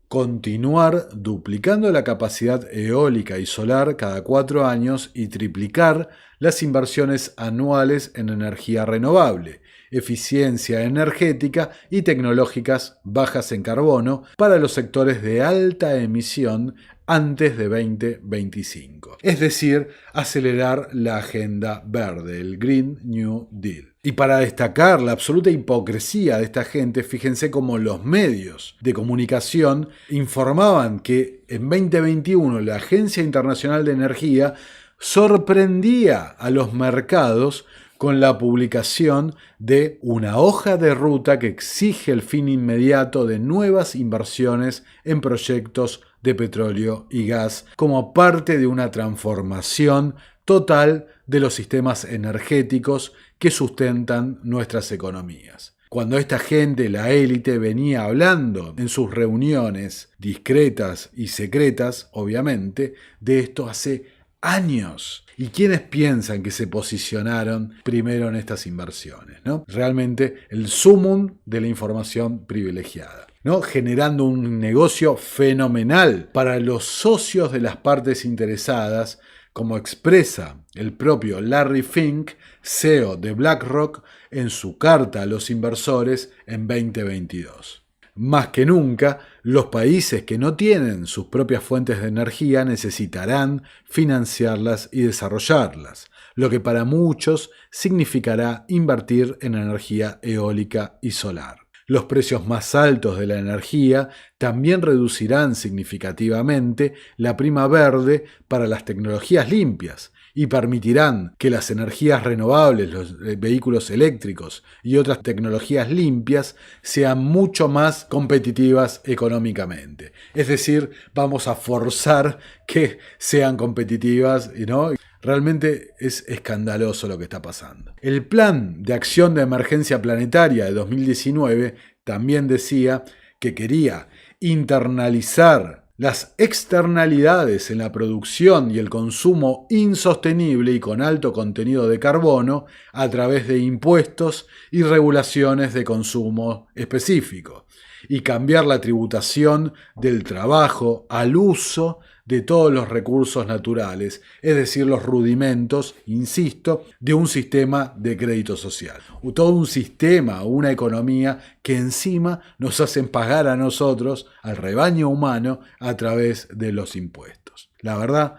continuar duplicando la capacidad eólica y solar cada 4 años y triplicar las inversiones anuales en energía renovable, eficiencia energética y tecnológicas bajas en carbono para los sectores de alta emisión antes de 2025. Es decir, acelerar la agenda verde, el Green New Deal. Y para destacar la absoluta hipocresía de esta gente, fíjense cómo los medios de comunicación informaban que en 2021 la Agencia Internacional de Energía sorprendía a los mercados con la publicación de una hoja de ruta que exige el fin inmediato de nuevas inversiones en proyectos de petróleo y gas como parte de una transformación total de los sistemas energéticos que sustentan nuestras economías. Cuando esta gente, la élite, venía hablando en sus reuniones discretas y secretas, obviamente, de esto hace años. ¿Y quiénes piensan que se posicionaron primero en estas inversiones, ¿no? Realmente el sumum de la información privilegiada, ¿no? Generando un negocio fenomenal para los socios de las partes interesadas, como expresa el propio Larry Fink, CEO de BlackRock, en su carta a los inversores en 2022. Más que nunca, los países que no tienen sus propias fuentes de energía necesitarán financiarlas y desarrollarlas, lo que para muchos significará invertir en energía eólica y solar. Los precios más altos de la energía también reducirán significativamente la prima verde para las tecnologías limpias y permitirán que las energías renovables, los vehículos eléctricos y otras tecnologías limpias sean mucho más competitivas económicamente. Es decir, vamos a forzar que sean competitivas, ¿no? Realmente es escandaloso lo que está pasando. El Plan de Acción de Emergencia Planetaria de 2019 también decía que quería internalizar las externalidades en la producción y el consumo insostenible y con alto contenido de carbono a través de impuestos y regulaciones de consumo específico, y cambiar la tributación del trabajo al uso de todos los recursos naturales, es decir, los rudimentos, insisto, de un sistema de crédito social. Todo un sistema, una economía que encima nos hacen pagar a nosotros, al rebaño humano, a través de los impuestos. La verdad,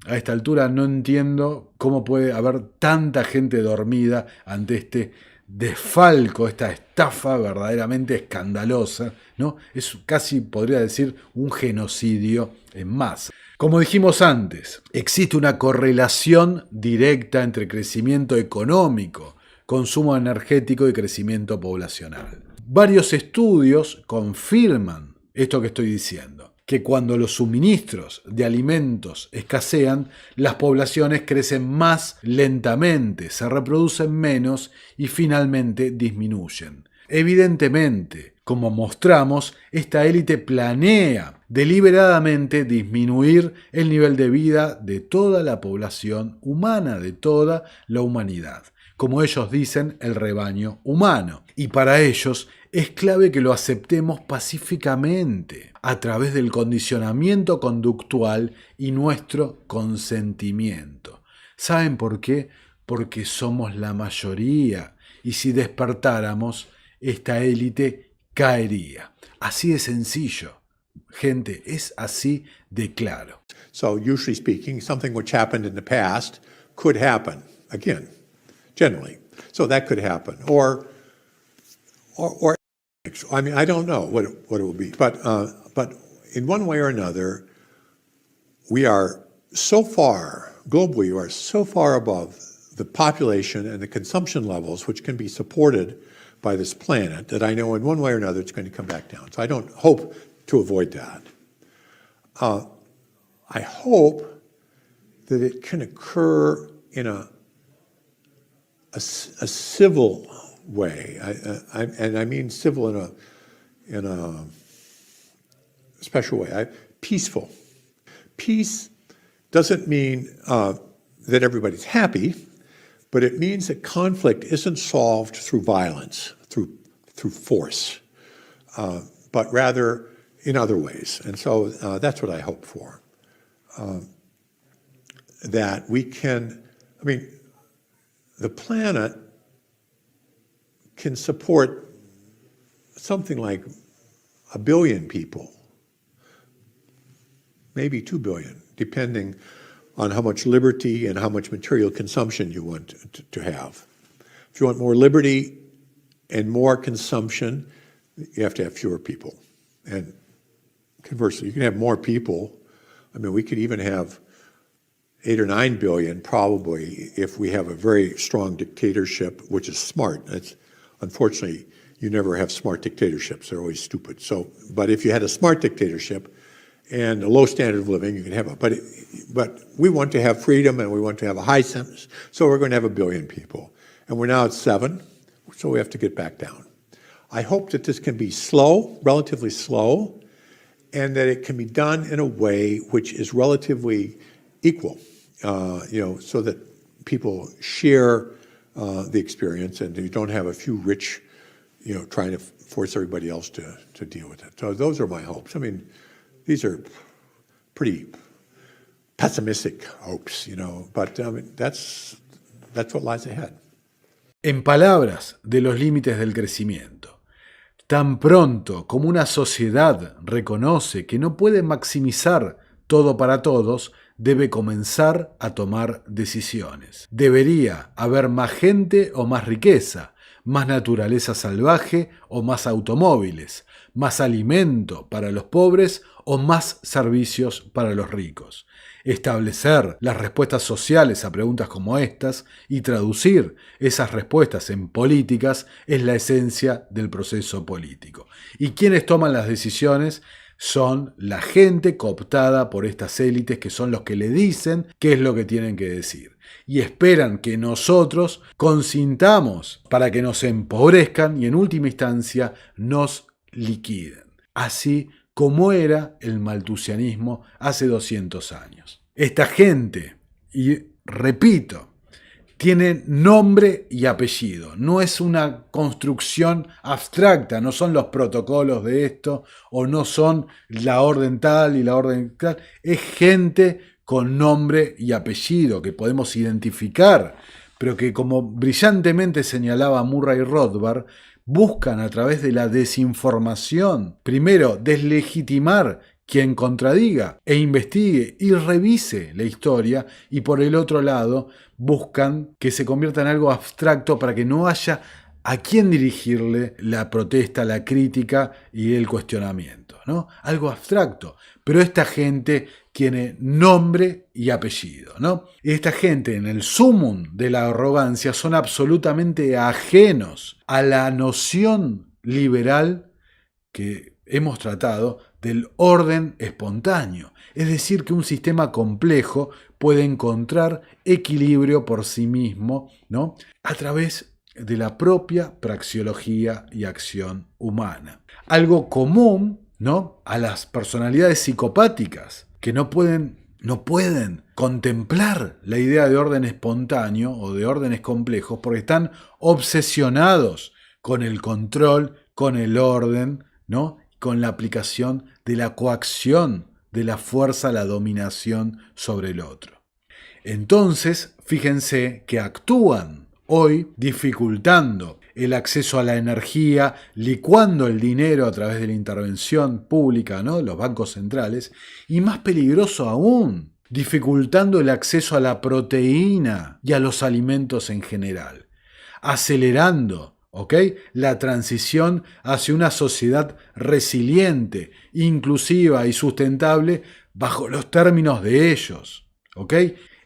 a esta altura no entiendo cómo puede haber tanta gente dormida ante este desfalco, esta estafa verdaderamente escandalosa, ¿no? Es casi, podría decir, un genocidio en masa. Como dijimos antes, existe una correlación directa entre crecimiento económico, consumo energético y crecimiento poblacional. Varios estudios confirman esto que estoy diciendo, que cuando los suministros de alimentos escasean, las poblaciones crecen más lentamente, se reproducen menos y finalmente disminuyen. Evidentemente, como mostramos, esta élite planea deliberadamente disminuir el nivel de vida de toda la población humana, de toda la humanidad. Como ellos dicen, el rebaño humano. Y para ellos es clave que lo aceptemos pacíficamente, a través del condicionamiento conductual y nuestro consentimiento. ¿Saben por qué? Porque somos la mayoría, y si despertáramos, esta élite caería. Así de sencillo. Gente, es así de claro. So usually speaking, something which happened in the past could happen again, generally. So that could happen. Or I mean, I don't know what it will be. But in one way or another, we are so far, globally, we are so far above the population and the consumption levels which can be supported by this planet that I know in one way or another it's going to come back down. So I don't hope to avoid that. I hope that it can occur in a civil way, and I mean civil in a special way. Peaceful. Peace doesn't mean that everybody's happy, but it means that conflict isn't solved through violence, through force, but rather in other ways. And so that's what I hope for. That we can, the planet can support something like 1 billion people, maybe 2 billion, depending on how much liberty and how much material consumption you want to have. If you want more liberty and more consumption, you have to have fewer people. And conversely, you can have more people. We could even have 8 or 9 billion probably if we have a very strong dictatorship, which is smart. Unfortunately, you never have smart dictatorships. They're always stupid. But if you had a smart dictatorship and a low standard of living, you can have it. But we want to have freedom and we want to have a high sentence. So we're going to have 1 billion people. And we're now at 7, so we have to get back down. I hope that this can be slow, relatively slow, and that it can be done in a way which is relatively equal, so that people share the experience and you don't have a few rich, trying to force everybody else to deal with it. So those are my hopes. These are pretty pessimistic hopes, but that's what lies ahead. En palabras de los límites del crecimiento, tan pronto como una sociedad reconoce que no puede maximizar todo para todos, debe comenzar a tomar decisiones. Debería haber más gente o más riqueza, más naturaleza salvaje o más automóviles, más alimento para los pobres o más servicios para los ricos. Establecer las respuestas sociales a preguntas como estas y traducir esas respuestas en políticas es la esencia del proceso político. Y quienes toman las decisiones son la gente cooptada por estas élites que son los que le dicen qué es lo que tienen que decir. Y esperan que nosotros consintamos para que nos empobrezcan y en última instancia nos liquiden. Así como era el maltusianismo hace 200 años. Esta gente, y repito, tiene nombre y apellido. No es una construcción abstracta, no son los protocolos de esto, o no son la orden tal y la orden tal. Es gente con nombre y apellido que podemos identificar, pero que, como brillantemente señalaba Murray Rothbard, buscan a través de la desinformación, primero, deslegitimar quien contradiga e investigue y revise la historia, y por el otro lado, buscan que se convierta en algo abstracto para que no haya a quién dirigirle la protesta, la crítica y el cuestionamiento, ¿no? Algo abstracto, pero esta gente tiene nombre y apellido, ¿no? Esta gente, en el sumum de la arrogancia, son absolutamente ajenos a la noción liberal que hemos tratado del orden espontáneo. Es decir, que un sistema complejo puede encontrar equilibrio por sí mismo, ¿no? A través de la propia praxeología y acción humana. Algo común, ¿no?, a las personalidades psicopáticas que no pueden contemplar la idea de orden espontáneo o de órdenes complejos porque están obsesionados con el control, con el orden, ¿no?, con la aplicación de la coacción, de la fuerza, la dominación sobre el otro. Entonces, fíjense que actúan hoy dificultando el acceso a la energía, licuando el dinero a través de la intervención pública, ¿no?, los bancos centrales, y más peligroso aún, dificultando el acceso a la proteína y a los alimentos en general, acelerando la transición hacia una sociedad resiliente, inclusiva y sustentable bajo los términos de ellos,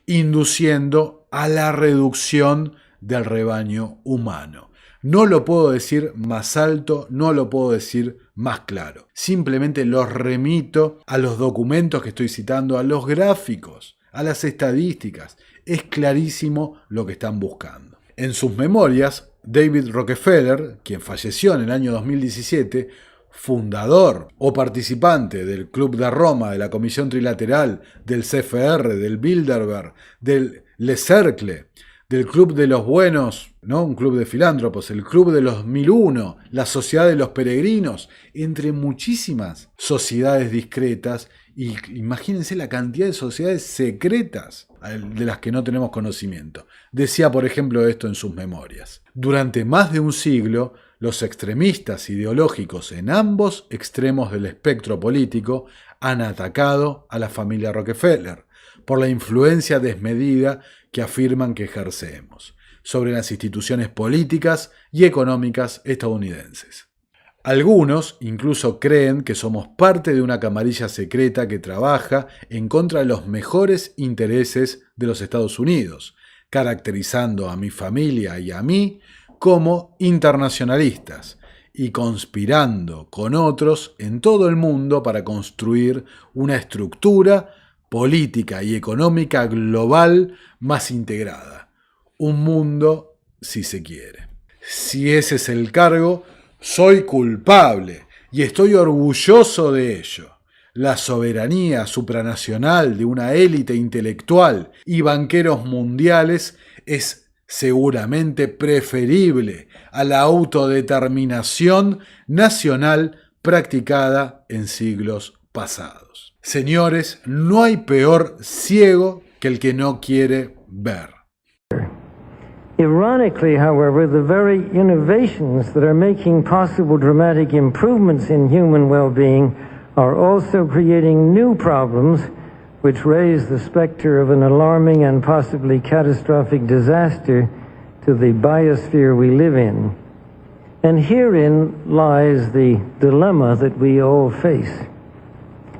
induciendo a la reducción del rebaño humano. No lo puedo decir más alto, no lo puedo decir más claro. Simplemente los remito a los documentos que estoy citando, a los gráficos, a las estadísticas. Es clarísimo lo que están buscando. En sus memorias, David Rockefeller, quien falleció en el año 2017, fundador o participante del Club de Roma, de la Comisión Trilateral, del CFR, del Bilderberg, del Le Cercle, del Club de los Buenos, ¿no? Un club de filántropos, el Club de los 1001, la Sociedad de los Peregrinos, entre muchísimas sociedades discretas, y imagínense la cantidad de sociedades secretas de las que no tenemos conocimiento. Decía, por ejemplo, esto en sus memorias. Durante más de un siglo, los extremistas ideológicos en ambos extremos del espectro político han atacado a la familia Rockefeller por la influencia desmedida que afirman que ejercemos sobre las instituciones políticas y económicas estadounidenses. Algunos incluso creen que somos parte de una camarilla secreta que trabaja en contra de los mejores intereses de los Estados Unidos, caracterizando a mi familia y a mí como internacionalistas y conspirando con otros en todo el mundo para construir una estructura política y económica global más integrada. Un mundo, si se quiere. Si ese es el cargo, soy culpable y estoy orgulloso de ello. La soberanía supranacional de una élite intelectual y banqueros mundiales es seguramente preferible a la autodeterminación nacional practicada en siglos pasados. Señores, no hay peor ciego que el que no quiere ver. Ironically, however, the very innovations that are making possible dramatic improvements in human well-being are also creating new problems which raise the specter of an alarming and possibly catastrophic disaster to the biosphere we live in. And herein lies the dilemma that we all face.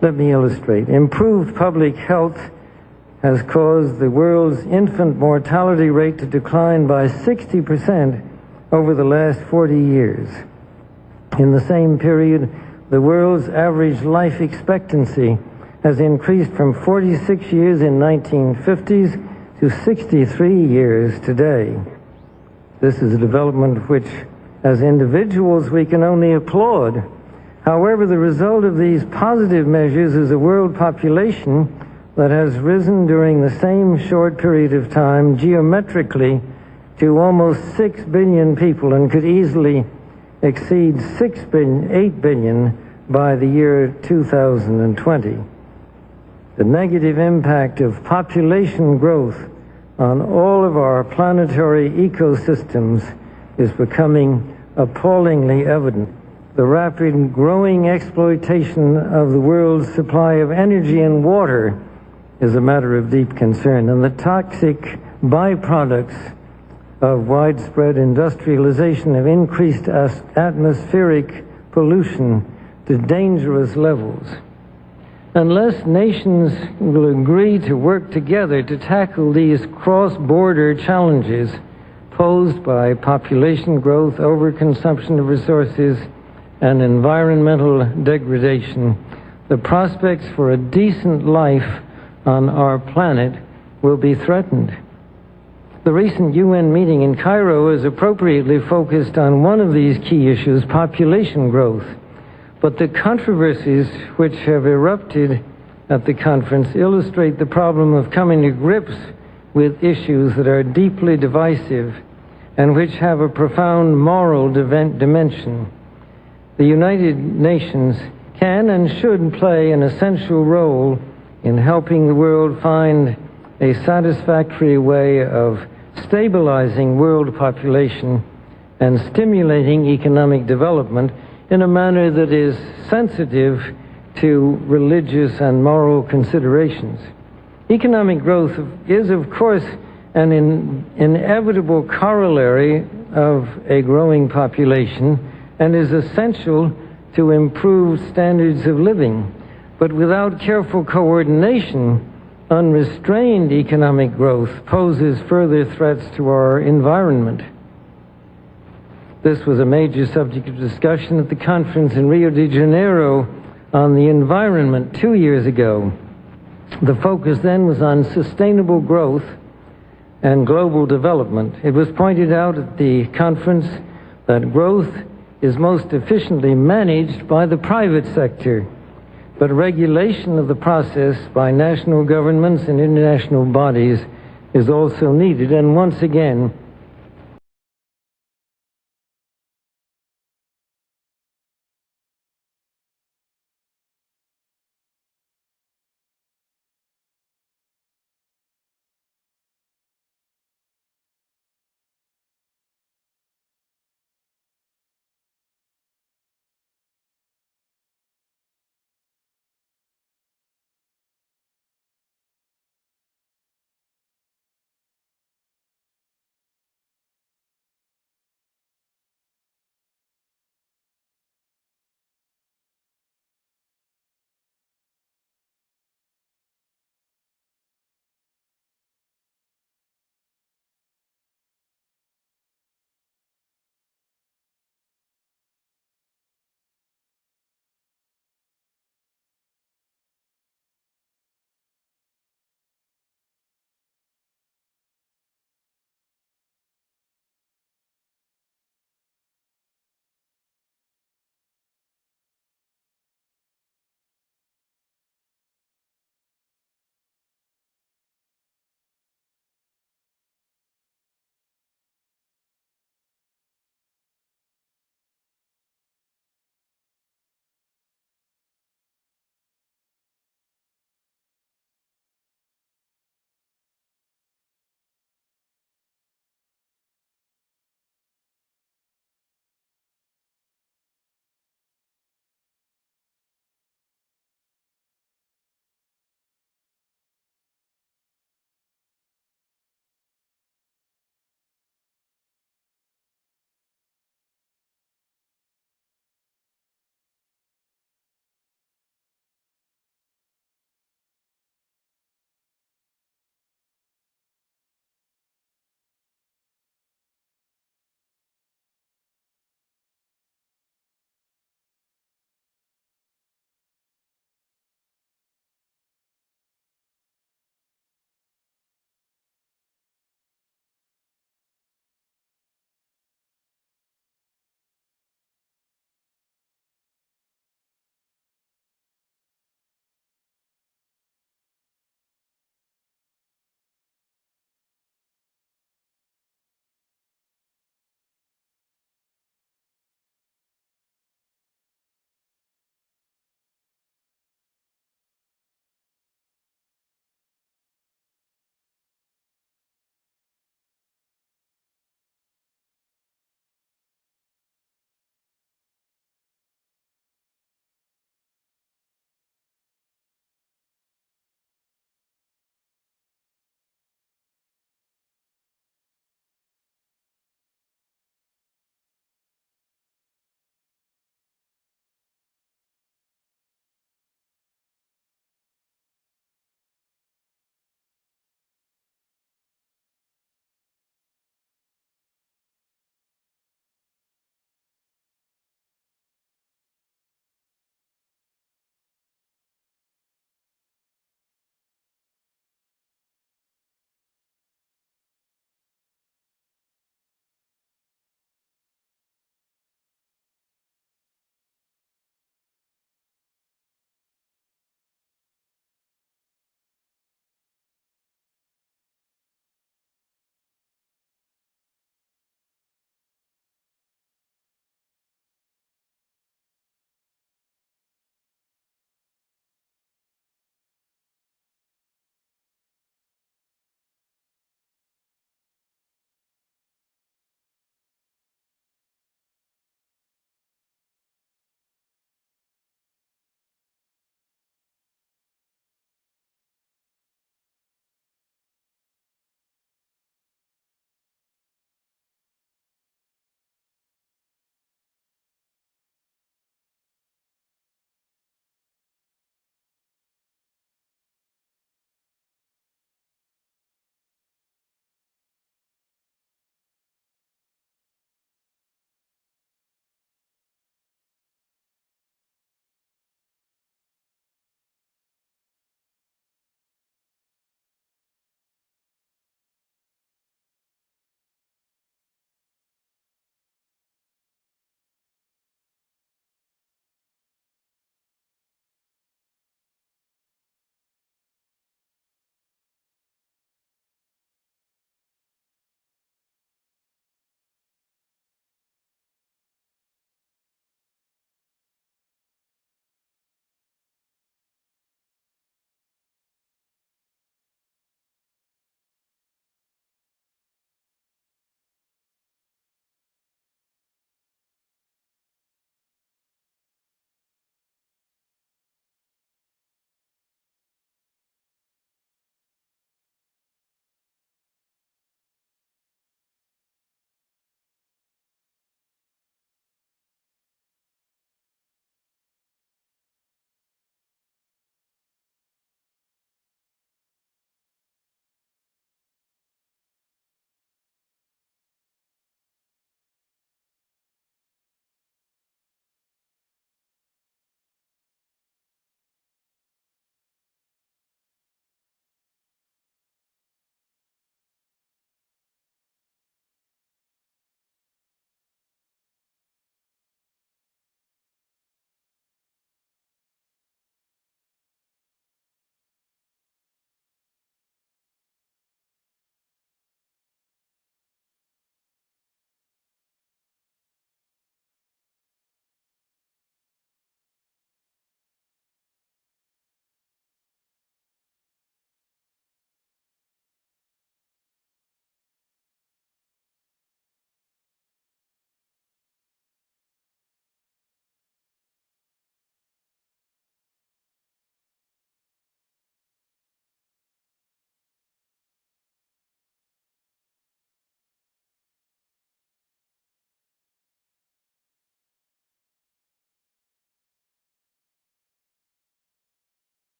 Let me illustrate. Improved public health has caused the world's infant mortality rate to decline by 60% over the last 40 years. In the same period, the world's average life expectancy has increased from 46 years in 1950s to 63 years today. This is a development which, as individuals, we can only applaud. However, the result of these positive measures is a world population that has risen during the same short period of time geometrically to almost 6 billion people and could easily exceed 8 billion by the year 2020. The negative impact of population growth on all of our planetary ecosystems is becoming appallingly evident. The rapid growing exploitation of the world's supply of energy and water is a matter of deep concern, and the toxic byproducts of widespread industrialization have increased atmospheric pollution to dangerous levels. Unless nations will agree to work together to tackle these cross-border challenges posed by population growth, overconsumption of resources, and environmental degradation, the prospects for a decent life on our planet will be threatened. The recent UN meeting in Cairo is appropriately focused on one of these key issues, population growth. But the controversies which have erupted at the conference illustrate the problem of coming to grips with issues that are deeply divisive and which have a profound moral dimension. The United Nations can and should play an essential role in helping the world find a satisfactory way of stabilizing world population and stimulating economic development in a manner that is sensitive to religious and moral considerations. Economic growth is, of course, an inevitable corollary of a growing population and is essential to improved standards of living. But without careful coordination, unrestrained economic growth poses further threats to our environment. This was a major subject of discussion at the conference in Rio de Janeiro on the environment 2 years ago. The focus then was on sustainable growth and global development. It was pointed out at the conference that growth is most efficiently managed by the private sector, but regulation of the process by national governments and international bodies is also needed, and once again,